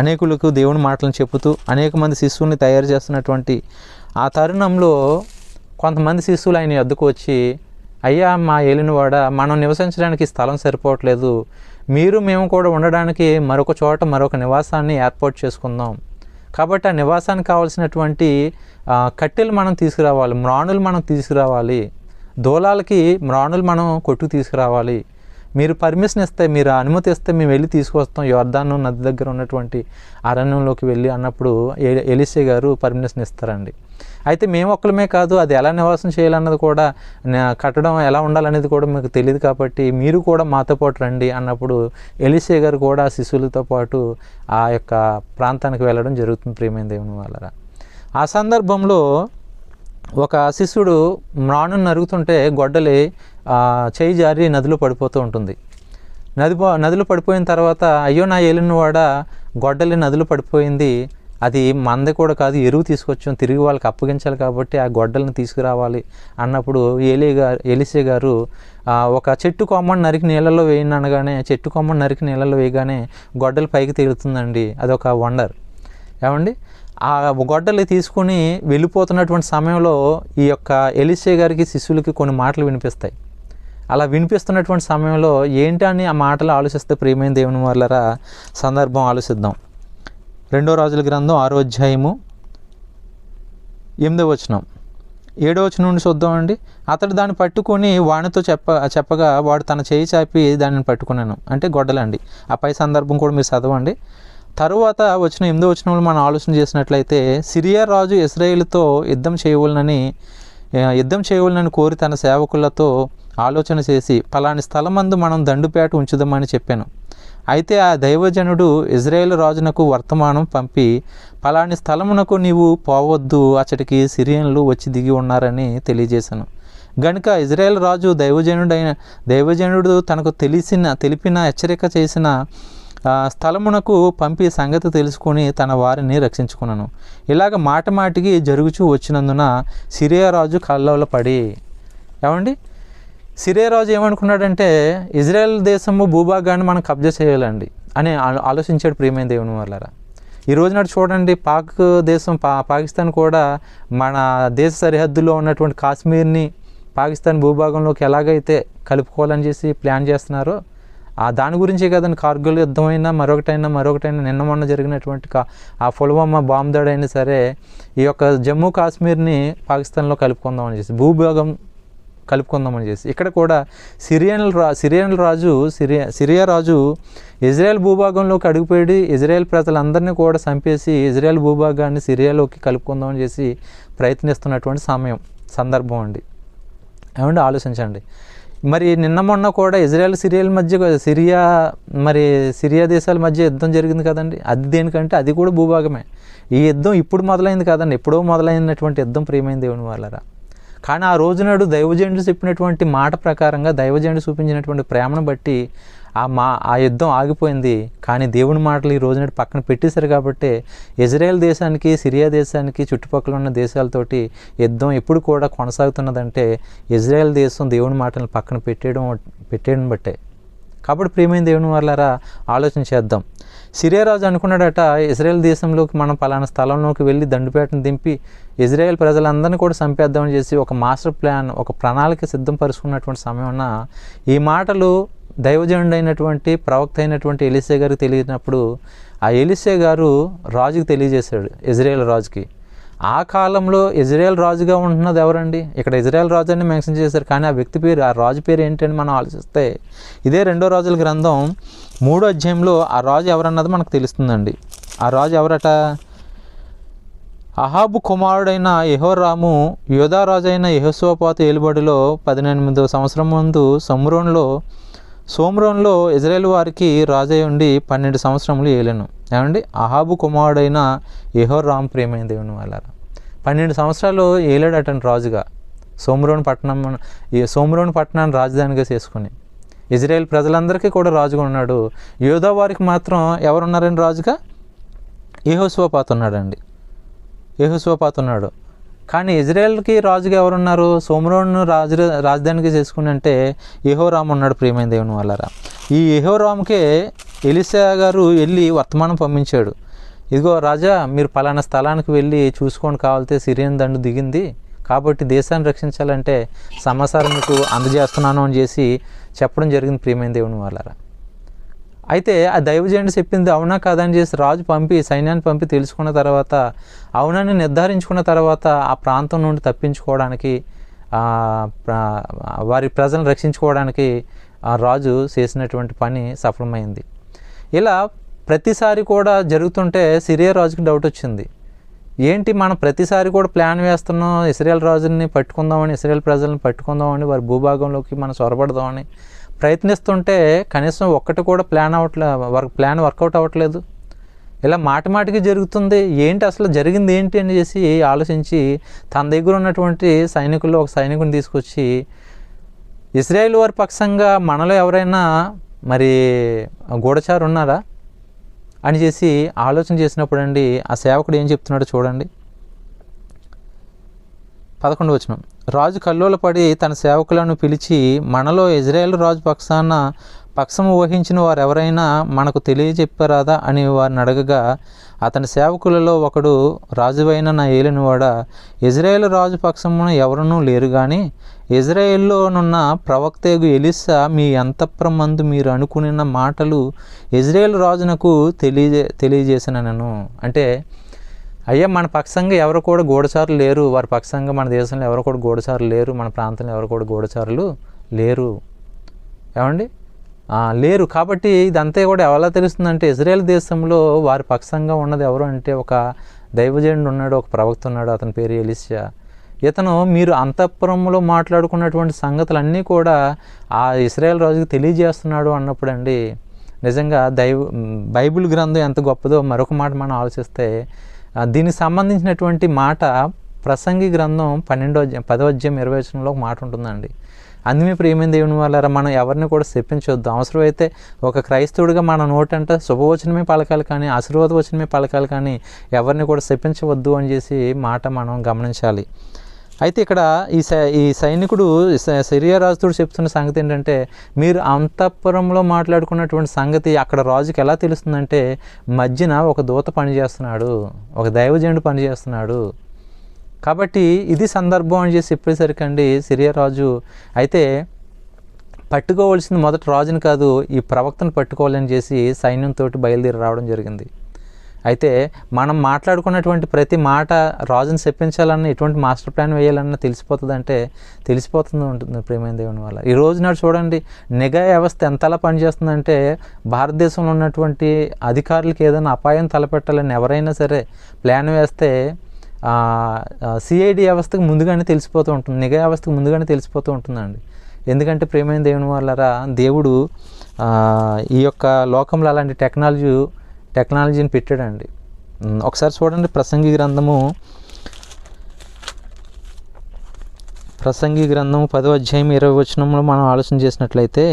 అనేకులకు దేవుని మాటలను చెబుతూ అనేక మంది శిష్యుల్ని తయారు చేస్తున్నటువంటి ఆ తరుణంలో కొంతమంది శిష్యులు ఆయన వద్దకు వచ్చి, అయ్యా మా ఏలినవాడ, మనం నివసించడానికి స్థలం సరిపోవట్లేదు, మేము కూడా ఉండడానికి మరొక నివాసాన్ని ఏర్పాటు చేసుకుందాం. కాబట్టి ఆ నివాసానికి కావాల్సినటువంటి కట్టెలు మనం తీసుకురావాలి, మ్రాణులు మనం తీసుకురావాలి, దూలాలకి మ్రాణులు మనం కొట్టుకు తీసుకురావాలి. మీరు పర్మిషన్ ఇస్తే, మీరు అనుమతి ఇస్తే మేము వెళ్ళి తీసుకొస్తాం యోర్దాను నది దగ్గర ఉన్నటువంటి అరణ్యంలోకి వెళ్ళి అన్నప్పుడు ఎలీషా గారు పర్మిషన్ ఇస్తారండి. అయితే మేము ఒక్కలమే కాదు, అది ఎలా నివాసం చేయాలన్నది కూడా, కట్టడం ఎలా ఉండాలనేది కూడా మీకు తెలియదు, కాబట్టి మీరు కూడా మాతో పాటు రండి అన్నప్పుడు ఎలీషా గారు కూడా శిష్యులతో పాటు ఆ యొక్క ప్రాంతానికి వెళ్ళడం జరుగుతుంది. ప్రియమైన దేవుని వాళ్ళరా, ఆ సందర్భంలో ఒక శిష్యుడు మ్రాణును నరుగుతుంటే గొడ్డలి చేయి జారి నదిలో పడిపోతూ ఉంటుంది. నదిలో పడిపోయిన తర్వాత, అయ్యో నా ఏలినవాడ, గొడ్డలి నదిలో పడిపోయింది, అది మంద కూడా కాదు, ఎరువు తీసుకొచ్చాం, తిరిగి వాళ్ళకి అప్పగించాలి, కాబట్టి ఆ గొడ్డలను తీసుకురావాలి అన్నప్పుడు ఎలీషా గారు ఒక చెట్టు కొమ్మను నరికి నీళ్ళలో వేయండి అనగానే, చెట్టు కొమ్మను నరికి నీళ్ళలో వేయగానే గొడ్డలు పైకి తేలుతుందండి. అదొక వండర్. ఏమండి, ఆ గొడ్డలి తీసుకుని వెళ్ళిపోతున్నటువంటి సమయంలో ఈ యొక్క ఎలీషా గారికి శిష్యులకి కొన్ని మాటలు వినిపిస్తాయి. అలా వినిపిస్తున్నటువంటి సమయంలో ఏంటని ఆ మాటలు ఆలోచిస్తే, ప్రియమైన దేవుని వాళ్ళరా, సందర్భం ఆలోచిద్దాం. 2వ రాజుల గ్రంథం 6వ అధ్యాయము 8వ వచనం, 7వ వచనం నుండి చూద్దామండి. అతడు దాన్ని పట్టుకొని వానితో చెప్పగా వాడు తన చేయి చాపి దానిని పట్టుకున్నాను, అంటే గొడ్డలండి. ఆ పై సందర్భం కూడా మీరు చదవండి. తరువాత వచ్చిన 8వ వచనంలో మనం ఆలోచన చేసినట్లయితే, సిరియా రాజు ఇశ్రాయేలుతో యుద్ధం చేయవలనని కోరి తన సేవకులతో ఆలోచన చేసి పలాని స్థలమందు మనం దండుపేట ఉంచుదామని చెప్పాను. అయితే ఆ దైవజనుడు ఇజ్రాయేల్ రాజునకు వర్తమానం పంపి, పలాని స్థలమునకు నీవు పోవద్దు, అచ్చటికి సిరియన్లు వచ్చి దిగి ఉన్నారని తెలియజేశాను. గనుక ఇజ్రాయేల్ రాజు దైవజనుడు తనకు తెలిపిన హెచ్చరిక చేసిన స్థలమునకు పంపి సంగతి తెలుసుకొని తన వారిని రక్షించుకున్నాను. ఇలాగ మాటికి జరుగుచూ వచ్చినందున సిరియా రాజు కల్లోలపడి, ఏమండి సిరియా రాజు ఏమనుకున్నాడంటే ఇజ్రాయెల్ దేశము భూభాగాన్ని మనం కబ్జా చేయాలండి అని ఆలోచించాడు. ప్రియమైన దేవుని వాళ్ళారా, ఈ రోజు నాడు చూడండి, పాకిస్తాన్ కూడా మన దేశ సరిహద్దులో ఉన్నటువంటి కాశ్మీర్ని పాకిస్తాన్ భూభాగంలోకి ఎలాగైతే కలుపుకోవాలని చేసి ప్లాన్ చేస్తున్నారో దాని గురించే కదండి కార్గిల్ యుద్ధమైనా మరొకటైనా నిన్న మొన్న జరిగినటువంటి ఆ పుల్వామా బాంబు దాడి అయినా సరే ఈ యొక్క జమ్మూ కాశ్మీర్ని పాకిస్తాన్లో కలుపుకుందామని చేసి భూభాగం కలుపుకుందామని చేసి ఇక్కడ కూడా సిరియా రాజు ఇజ్రాయెల్ భూభాగంలోకి అడుగుపెట్టి ఇజ్రాయెల్ ప్రజలందరినీ కూడా చంపేసి ఇజ్రాయెల్ భూభాగాన్ని సిరియాలోకి కలుపుకుందామని చేసి ప్రయత్నిస్తున్నటువంటి సందర్భం అండి. ఏమంటే ఆలోచించండి. మరి నిన్న మొన్న కూడా ఇజ్రాయెల్ సిరియా దేశాల మధ్య యుద్ధం జరిగింది కదండి. అది దేనికంటే అది కూడా భూభాగమే. ఈ యుద్ధం ఇప్పుడు మొదలైంది కదండి, ఎప్పుడో మొదలైనటువంటి యుద్ధం ప్రియమైన దేవుని వాళ్ళరా. కానీ ఆ రోజు నాడు దైవజనుడు చెప్పినటువంటి మాట ప్రకారంగా దైవజనుడు చూపించినటువంటి ప్రేమను బట్టి ఆ యుద్ధం ఆగిపోయింది. కానీ దేవుని మాటలు ఈ రోజు నాడు పక్కన పెట్టేశారు కాబట్టి ఇజ్రాయెల్ దేశానికి సిరియా దేశానికి చుట్టుపక్కల ఉన్న దేశాలతోటి యుద్ధం ఎప్పుడు కూడా కొనసాగుతున్నదంటే ఇజ్రాయెల్ దేశం దేవుని మాటలను పక్కన పెట్టేయడం బట్టే. కాబట్టి ప్రియమైన దేవుని వాళ్ళారా ఆలోచన చేద్దాం. సిరియా రాజు అనుకున్నాడట ఇజ్రాయెల్ దేశంలోకి మనం పలానా స్థలంలోకి వెళ్ళి దండుపేటను దింపి ఇజ్రాయెల్ ప్రజలందరినీ కూడా చంపేద్దామని చేసి ఒక మాస్టర్ ప్లాన్, ఒక ప్రణాళిక సిద్ధపరుచుకున్నటువంటి సమయంలో ఈ మాటలు దైవజనుడు అయినటువంటి ప్రవక్త అయినటువంటి ఎలీషా గారికి తెలియనప్పుడు ఆ ఎలీషా గారు రాజుకి తెలియజేశాడు, ఇజ్రాయెల్ రాజుకి. ఆ కాలంలో ఇజ్రాయెల్ రాజుగా ఉంటున్నది ఎవరండి? ఇక్కడ ఇజ్రాయెల్ రాజు అని మెన్షన్ చేశారు, కానీ ఆ వ్యక్తి పేరు, ఆ రాజు పేరు ఏంటని మనం ఆలోచిస్తే ఇదే 2 రాజుల గ్రంథం 3వ అధ్యాయంలో ఆ రాజు ఎవరన్నది మనకు తెలుస్తుందండి. ఆ రాజు ఎవరట? అహాబు కుమారుడైన యెహోరాము యోధా రాజు అయిన యెహోషాపాతు ఏలుబడిలో 18వ సంవత్సరం ముందు సోమ్రోన్లో ఇజ్రాయెల్ వారికి రాజై ఉండి 12 సంవత్సరములు ఏలెను. ఏమండి అహాబు కుమారుడైన యెహోరాము ప్రియమైన దేవుని వాళ్ళారా 12 సంవత్సరాలు ఏలాడటండి రాజుగా. సోమ్రోన్ పట్టణాన్ని రాజధానిగా చేసుకుని ఇజ్రాయెల్ ప్రజలందరికీ కూడా రాజుగా ఉన్నాడు. యోధా వారికి మాత్రం ఎవరున్నారండి రాజుగా? యెహోషాపాతు ఉన్నాడు. కానీ ఇజ్రాయెల్కి రాజుగా ఎవరున్నారు? సోమ్రోను రాజధానిగా చేసుకుని అంటే యెహోరాము ఉన్నాడు ప్రియమైన దేవుని వాళ్ళారా. ఈ యెహోరాముకే ఎలీషా గారు వెళ్ళి వర్తమానం పంపించాడు. ఇదిగో రాజా, మీరు పలానా స్థలానికి వెళ్ళి చూసుకోండి, కావాలితే సిరియన్ దండు దిగింది కాబట్టి దేశాన్ని రక్షించాలంటే సమాచారం మీకు అందజేస్తున్నాను అని చేసి చెప్పడం జరిగింది ప్రియమైన దేవుని వాళ్ళారా. అయితే ఆ దైవజనుడు చెప్పింది అవునా కాదని చేసి రాజు సైన్యాన్ని పంపి తెలుసుకున్న తర్వాత అవునని నిర్ధారించుకున్న తర్వాత ఆ ప్రాంతం నుండి తప్పించుకోవడానికి వారి ప్రజలను రక్షించుకోవడానికి ఆ రాజు చేసినటువంటి పని సఫలమైంది. ఇలా ప్రతిసారి కూడా జరుగుతుంటే సిరియా రాజుకి డౌట్ వచ్చింది. ఏంటి మనం ప్రతిసారి కూడా ప్లాన్ వేస్తున్నాం, ఇశ్రాయేల్ రాజుని పట్టుకుందామని, ఇశ్రాయేల్ ప్రజలను పట్టుకుందామని, వారి భూభాగంలోకి మనం చొరబడదామని ప్రయత్నిస్తుంటే కనీసం ఒక్కటి కూడా ప్లాన్ వర్కౌట్ అవ్వట్లేదు. ఇలా మాటికి జరుగుతుంది. ఏంటి అసలు జరిగింది ఏంటి అని చేసి ఆలోచించి తన దగ్గర ఉన్నటువంటి సైనికుల్లో ఒక సైనికుని తీసుకొచ్చి ఇశ్రాయేల్ వారి పక్షంగా మనలో ఎవరైనా మరి గూఢచారు ఉన్నారా అని చేసి ఆలోచన చేసినప్పుడు అండి ఆ సేవకుడు ఏం చెప్తున్నాడో చూడండి. 11వ వచనం. రాజు కల్లోలపడి తన సేవకులను పిలిచి మనలో ఇజ్రాయేల్ రాజు పక్షము వహించిన వారు ఎవరైనా మనకు తెలియజెప్పారాదా అని వారిని అడగగా అతని సేవకులలో ఒకడు రాజువైన నా ఏలినవాడ ఇజ్రాయేల్ రాజు పక్షమున ఎవరునూ లేరు కానీ ఇజ్రాయేల్లోనున్న ప్రవక్తేగు ఎలీషా మీ అంతఃపురమందు మీరు అనుకున్న మాటలు ఇజ్రాయేల్ రాజునకు తెలియజేసినను. అంటే అయ్యా మన పక్షంగా ఎవరు కూడా గూఢచారులు లేరు, వారి పక్షంగా మన దేశంలో ఎవరు కూడా గూఢచారులు లేరు, మన ప్రాంతంలో ఎవరు కూడా గూఢచారులు లేరు. ఏమండి లేరు. కాబట్టి ఇదంతా కూడా ఎలా తెలుస్తుందంటే ఇజ్రాయెల్ దేశంలో వారి పక్షంగా ఉన్నది ఎవరు అంటే ఒక దైవజనుడు ఉన్నాడు, ఒక ప్రవక్త ఉన్నాడు, అతని పేరు ఎలీషా. ఇతను మీరు అంతఃపురంలో మాట్లాడుకున్నటువంటి సంగతులన్నీ కూడా ఆ ఇశ్రాయేల్ రాజుకి తెలియజేస్తున్నాడు అన్నప్పుడు అండి, నిజంగా బైబిల్ గ్రంథం ఎంత గొప్పదో మరొక మాట మనం ఆలోచిస్తే, దీనికి సంబంధించినటువంటి మాట ప్రసంగి గ్రంథం 10వ అధ్యాయం 20వ వచనంలో ఒక మాట ఉంటుందండి. అందుమే ప్రియమైన దేవుని వాళ్ళారా, మనం ఎవరిని కూడా శపించవద్దు. అవసరమైతే ఒక క్రైస్తవుడిగా మన నోటంట శుభవచనమే పలకాలి కానీ ఆశీర్వాద వచనమే పలకాలి కానీ ఎవరిని కూడా శపించవద్దు అని చేసి మాట మనం గమనించాలి. అయితే ఇక్కడ ఈ సైనికుడు సిరియా రాజుతో చెప్తున్న సంగతి ఏంటంటే, మీరు అంతఃపురంలో మాట్లాడుకున్నటువంటి సంగతి అక్కడ రాజుకి ఎలా తెలుస్తుందంటే, మధ్యన ఒక దూత పనిచేస్తున్నాడు, ఒక దైవజనుడు పనిచేస్తున్నాడు. కాబట్టి ఇది సందర్భం అని చేసి చెప్పేసరికి అండి సిరియా రాజు అయితే పట్టుకోవాల్సింది మొదట రాజుని కాదు, ఈ ప్రవక్తను పట్టుకోవాలని చేసి సైన్యంతో బయలుదేరి రావడం జరిగింది. అయితే మనం మాట్లాడుకున్నటువంటి ప్రతి మాట రాజుని చెప్పించాలన్నా ఎటువంటి మాస్టర్ ప్లాన్ వేయాలన్నా తెలిసిపోతుంది ఉంటుంది ప్రియమైన దేవుని వల్ల. ఈ రోజు నాడు చూడండి, నిఘా వ్యవస్థ ఎంతలా పనిచేస్తుందంటే, భారతదేశంలో ఉన్నటువంటి అధికారులకు ఏదైనా అపాయం తలపెట్టాలని ఎవరైనా సరే ప్లాన్ వేస్తే సిఐడి వ్యవస్థకు ముందుగానే తెలిసిపోతూ ఉంటుంది, నిఘా వ్యవస్థకు ముందుగానే తెలిసిపోతూ ఉంటుందండి. ఎందుకంటే ప్రియమైన దేవుని వాళ్ళరా, దేవుడు ఈ యొక్క లోకంలో అలాంటి టెక్నాలజీని పెట్టాడండి. ఒకసారి చూడండి, ప్రసంగి గ్రంథము 10వ అధ్యాయం 20వ వచనంలో మనం ఆలోచన చేసినట్లయితే,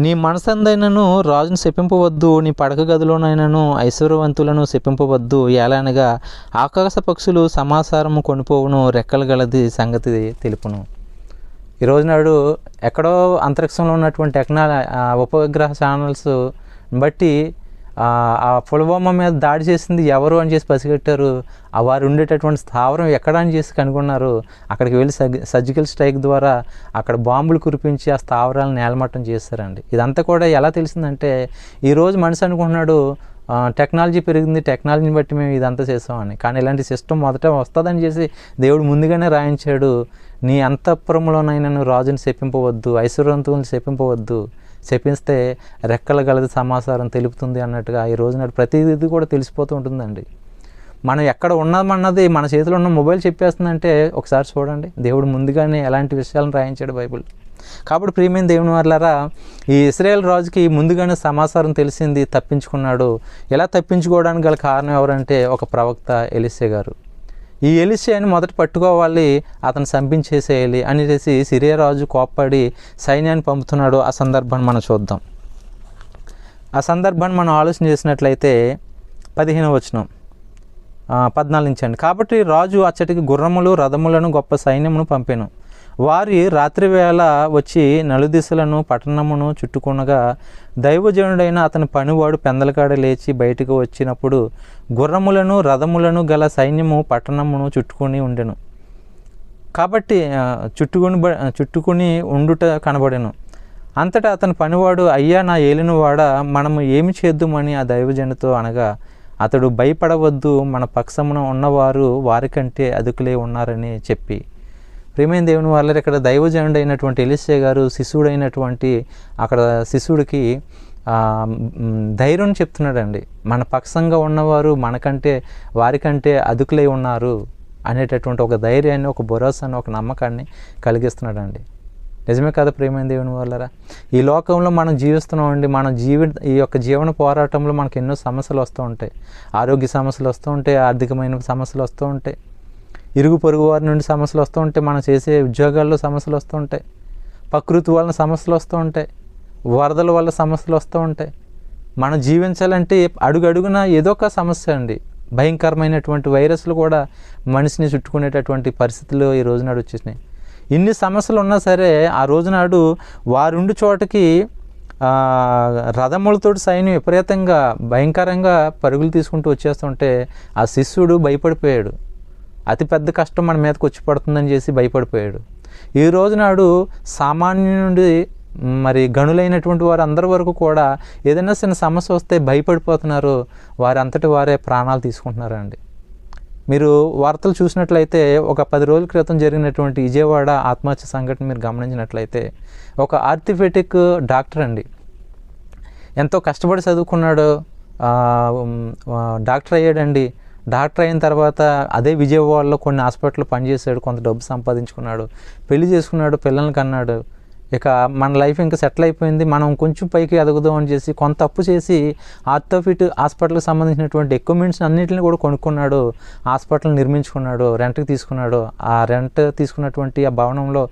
నీ మనసందైనను రాజును శపింపవద్దు, నీ పడక గదిలోనైనను ఐశ్వర్యవంతులను శపింపవద్దు. ఏలనగా ఆకాశ పక్షులు సమాచారము కొనిపోవును, రెక్కలు గలది సంగతి తెలుపును. ఈరోజు నాడు ఎక్కడో అంతరిక్షంలో ఉన్నటువంటి ఉపగ్రహ ఛానల్స్ బట్టి ఆ పుల్వామా మీద దాడి చేసింది ఎవరు అని చేసి పసిగట్టారు. వారు ఉండేటటువంటి స్థావరం ఎక్కడ అని చేసి కనుగొన్నారు. అక్కడికి వెళ్ళి సర్జికల్ స్ట్రైక్ ద్వారా అక్కడ బాంబులు కురిపించి ఆ స్థావరాలను నేలమట్టం చేస్తారండి. ఇదంతా కూడా ఎలా తెలిసిందంటే, ఈరోజు మనిషి అనుకుంటున్నాడు టెక్నాలజీ పెరిగింది, టెక్నాలజీని బట్టి మేము ఇదంతా చేస్తామని. కానీ ఇలాంటి సిస్టమ్ మొదట వస్తుందని చేసి దేవుడు ముందుగానే రాయించాడు. నీ అంతఃపురంలోనైనా రాజుని శపింపవద్దు, ఐశ్వర్యవంతులను శపింపవద్దు, శపిస్తే రెక్కల గలది సమాచారం తెలుపుతుంది అన్నట్టుగా ఈ రోజు నాడు ప్రతిదీ కూడా తెలిసిపోతూ ఉంటుందండి. మనం ఎక్కడ ఉన్నామన్నది మన చేతిలో ఉన్న మొబైల్ చెప్పేస్తుందంటే ఒకసారి చూడండి, దేవుడు ముందుగానే ఎలాంటి విషయాలను రాయించాడు బైబిల్. కాబట్టి ప్రియమైన దేవుని వాళ్ళారా, ఈ ఇశ్రాయేల్ రాజుకి ముందుగానే సమాచారం తెలిసింది, తప్పించుకున్నాడు. ఇలా తప్పించుకోవడానికి గల కారణం ఎవరంటే ఒక ప్రవక్త ఎలీషా గారు. ఈ ఎలీషాని మొదట పట్టుకోవాలి, అతను చంపించేసేయాలి అనేసి సిరియా రాజు కోప్పడి సైన్యాన్ని పంపుతున్నాడు. ఆ సందర్భాన్ని మనం చూద్దాం. ఆ సందర్భాన్ని మనం ఆలోచన చేసినట్లయితే 15వ వచనం 14 నుంచి అండి. కాబట్టి రాజు అచ్చటికి గుర్రములు రథములను గొప్ప సైన్యమును పంపెను. వారి రాత్రివేళ వచ్చి నలుదిశలను పట్టణమును చుట్టుకొనగా దైవజనుడైన అతని పనివాడు పెందలకాడ లేచి బయటకు వచ్చినప్పుడు గుర్రములను రథములను గల సైన్యము పట్టణమును చుట్టుకొని ఉండెను. కాబట్టి చుట్టుకుని ఉండుట కనబడెను. అంతటా అతని పనివాడు, అయ్యా నా ఏలినవాడా, మనము ఏమి చేద్దామని ఆ దైవజనుతో అనగా, అతడు భయపడవద్దు, మన పక్షమున ఉన్నవారు వారికంటే అదుకులే ఉన్నారని చెప్పి. ప్రియమైన దేవుని వాళ్ళ ఇక్కడ దైవజనుడు అయినటువంటి ఎలీషా గారు శిశువుడైనటువంటి అక్కడ శిశువుడికి ధైర్యం చెప్తున్నాడండి. మన పక్షంగా ఉన్నవారు మనకంటే వారికంటే అదుకులై ఉన్నారు అనేటటువంటి ఒక ధైర్యాన్ని, ఒక భరోసాన్ని, ఒక నమ్మకాన్ని కలిగిస్తున్నాడండి. నిజమే కదా ప్రియమైన దేవుని వాళ్ళరా, ఈ లోకంలో మనం జీవిస్తున్నామండి. ఈ యొక్క జీవన పోరాటంలో మనకు ఎన్నో సమస్యలు వస్తూ ఉంటాయి. ఆరోగ్య సమస్యలు వస్తూ ఉంటాయి, ఆర్థికమైన సమస్యలు వస్తూ ఉంటాయి, ఇరుగు పొరుగు వారి నుండి సమస్యలు వస్తూ ఉంటాయి, మనం చేసే ఉద్యోగాల్లో సమస్యలు వస్తూ ఉంటాయి, ప్రకృతి వలన సమస్యలు వస్తూ ఉంటాయి, వరదల వల్ల సమస్యలు వస్తూ ఉంటాయి. మనం జీవించాలంటే అడుగడుగున ఏదో ఒక సమస్య అండి. భయంకరమైనటువంటి వైరస్లు కూడా మనిషిని చుట్టుకునేటటువంటి పరిస్థితులు ఈ రోజునాడు వచ్చేసినాయి. ఇన్ని సమస్యలు ఉన్నా సరే ఆ రోజునాడు వారుండి చోటకి రథములతో సైన్యం విపరీతంగా భయంకరంగా పరుగులు తీసుకుంటూ వచ్చేస్తుంటే ఆ శిష్యుడు భయపడిపోయాడు. అతిపెద్ద కష్టం మన మీదకి వచ్చి పడుతుందని చేసి భయపడిపోయాడు. ఈ రోజునాడు సామాన్యుడి నుండి మరి గనులైనటువంటి వారు అందరి వరకు కూడా ఏదైనా చిన్న సమస్య వస్తే భయపడిపోతున్నారు, వారి అంతటి వారే ప్రాణాలు తీసుకుంటున్నారండి. మీరు వార్తలు చూసినట్లయితే ఒక 10 రోజుల క్రితం జరిగినటువంటి విజయవాడ ఆత్మహత్య సంఘటన మీరు గమనించినట్లయితే, ఒక ఆర్థోపెడిక్ డాక్టర్ అండి, ఎంతో కష్టపడి చదువుకున్నాడు, డాక్టర్ అయ్యాడండి. డాక్టర్ అయిన తర్వాత అదే విజయవాడలో కొన్ని హాస్పిటల్లో పనిచేశాడు, కొంత డబ్బు సంపాదించుకున్నాడు, పెళ్లి చేసుకున్నాడు, పిల్లల్ని కన్నాడు. ఇక మన లైఫ్ ఇంకా సెటిల్ అయిపోయింది, మనం కొంచెం పైకి ఎదుగుదాం అని చేసి కొంత అప్పు చేసి ఆర్థోఫిట్ హాస్పిటల్కి సంబంధించినటువంటి ఎక్విప్మెంట్స్ అన్నింటిని కూడా కొనుక్కున్నాడు, హాస్పిటల్ నిర్మించుకున్నాడు, రెంట్కి తీసుకున్నాడు. ఆ రెంట్ తీసుకున్నటువంటి ఆ భవనంలో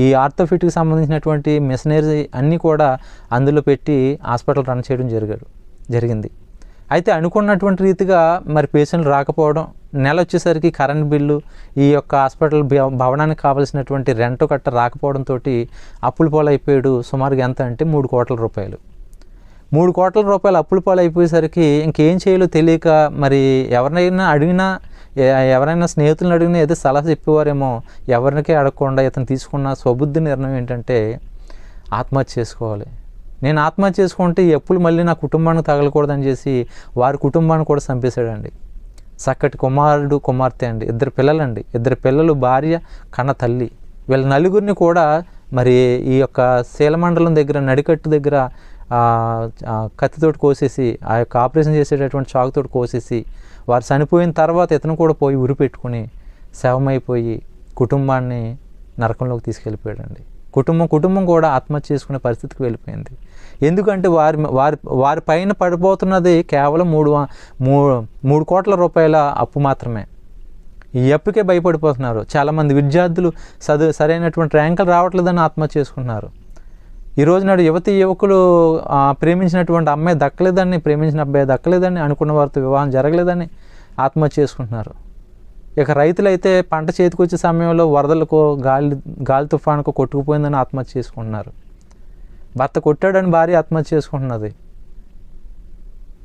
ఈ ఆర్థోఫిట్కి సంబంధించినటువంటి మెషినరీ అన్నీ కూడా అందులో పెట్టి హాస్పిటల్ రన్ చేయడం జరిగింది. అయితే అనుకున్నటువంటి రీతిగా మరి పేషెంట్లు రాకపోవడం, నెల వచ్చేసరికి కరెంట్ బిల్లు, ఈ యొక్క హాస్పిటల్ భవనానికి కావాల్సినటువంటి రెంట్ కట్ట రాకపోవడంతో అప్పుల పాలైపోయాడు. సుమారుగా ఎంత అంటే 3 కోట్ల రూపాయలు. 3 కోట్ల రూపాయలు అప్పుల పాలైపోయేసరికి ఇంకేం చేయాలో తెలియక మరి ఎవరైనా స్నేహితులను అడిగినా ఏదో సలహా చెప్పేవారేమో, ఎవరికే అడగకుండా ఇతను తీసుకున్న స్వబుద్ధి నిర్ణయం ఏంటంటే ఆత్మహత్య చేసుకోవాలి. నేను ఆత్మహత్య చేసుకుంటే ఈ అప్పులు మళ్ళీ నా కుటుంబానికి తగలకూడదని చేసి వారి కుటుంబాన్ని కూడా చంపేశాడండి. చక్కటి కుమారుడు కుమార్తె అండి, 2 పిల్లలండి, 2 పిల్లలు, భార్య, కన్న తల్లి. వీళ్ళ నలుగురిని కూడా మరి ఈ యొక్క శీలమండలం దగ్గర నడికట్టు దగ్గర కత్తితోటి కోసేసి, ఆ యొక్క ఆపరేషన్ చేసేటటువంటి చాకుతోటి కోసేసి, వారు చనిపోయిన తర్వాత ఇతను కూడా పోయి ఉరి పెట్టుకుని శవమైపోయి కుటుంబాన్ని నరకంలోకి తీసుకెళ్ళిపోయాడండి. కుటుంబం కూడా ఆత్మహత్య చేసుకునే పరిస్థితికి వెళ్ళిపోయింది. ఎందుకంటే వారి పైన పడిపోతున్నది కేవలం 3 కోట్ల రూపాయల అప్పు మాత్రమే. ఈ అప్పుకే భయపడిపోతున్నారు. చాలామంది విద్యార్థులు సరైనటువంటి ర్యాంకులు రావట్లేదని ఆత్మహత్య చేసుకుంటున్నారు. ఈ రోజు నాడు యువకులు ప్రేమించినటువంటి అమ్మాయి దక్కలేదని, ప్రేమించిన అబ్బాయి దక్కలేదని, అనుకున్న వారితో వివాహం జరగలేదని ఆత్మహత్య చేసుకుంటున్నారు. ఇక రైతులైతే పంట చేతికొచ్చే సమయంలో వరదలకు గాలి తుఫానుకు కొట్టుకుపోయిందని ఆత్మహత్య చేసుకుంటున్నారు. భర్త కొట్టాడని భార్య ఆత్మహత్య చేసుకుంటున్నది.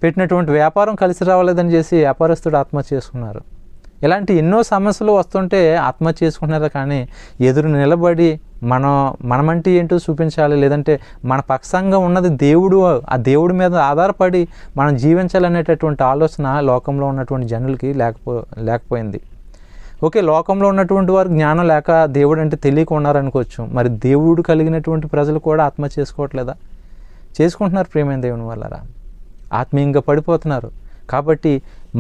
పెట్టినటువంటి వ్యాపారం కలిసి రావలేదని చేసి వ్యాపారస్తుడు ఆత్మహత్య చేసుకున్నారు. ఇలాంటి ఎన్నో సమస్యలు వస్తుంటే ఆత్మహత్య చేసుకుంటున్నారు. కానీ ఎదురు నిలబడి మనమంటే ఏంటో చూపించాలి, లేదంటే మన పక్షంగా ఉన్నది దేవుడు, ఆ దేవుడి మీద ఆధారపడి మనం జీవించాలనేటటువంటి ఆలోచన లోకంలో ఉన్నటువంటి జనులకి లేకపోయింది. ఓకే, లోకంలో ఉన్నటువంటి వారు జ్ఞానం లేక దేవుడు అంటే తెలియక ఉన్నారనుకోవచ్చు. మరి దేవుడు కలిగినటువంటి ప్రజలు కూడా ఆత్మహత్య చేసుకోవట్లేదా? చేసుకుంటున్నారు. ప్రేమైన దేవుని వల్ల ఆత్మీయంగా పడిపోతున్నారు. కాబట్టి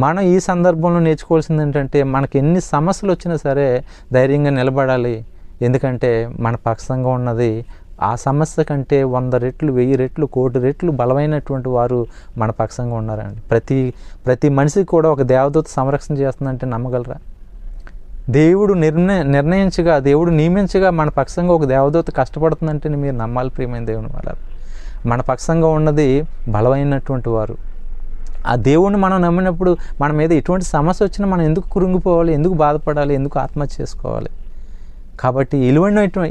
మనం ఈ సందర్భంలో నేర్చుకోవాల్సింది ఏంటంటే, మనకి ఎన్ని సమస్యలు వచ్చినా సరే ధైర్యంగా నిలబడాలి. ఎందుకంటే మన పక్షంగా ఉన్నది ఆ సమస్య కంటే 100 రెట్లు, 1000 రెట్లు, 1,000,000 రెట్లు బలమైనటువంటి వారు మన పక్షంగా ఉన్నారండి. ప్రతి మనిషికి కూడా ఒక దేవదూత సంరక్షణ చేస్తుందంటే నమ్మగలరా? దేవుడు నిర్ణయించగా, దేవుడు నియమించగా మన పక్షంగా ఒక దేవదూత కష్టపడుతుందంటే మీరు నమ్మాలి. ప్రియమైన దేవుని వల్ల మన పక్షంగా ఉన్నది బలమైనటువంటి వారు. ఆ దేవుణ్ణి మనం నమ్మినప్పుడు మన మీద ఎటువంటి సమస్య వచ్చినా మనం ఎందుకు కృంగిపోవాలి, ఎందుకు బాధపడాలి, ఎందుకు ఆత్మహత్య చేసుకోవాలి? కాబట్టి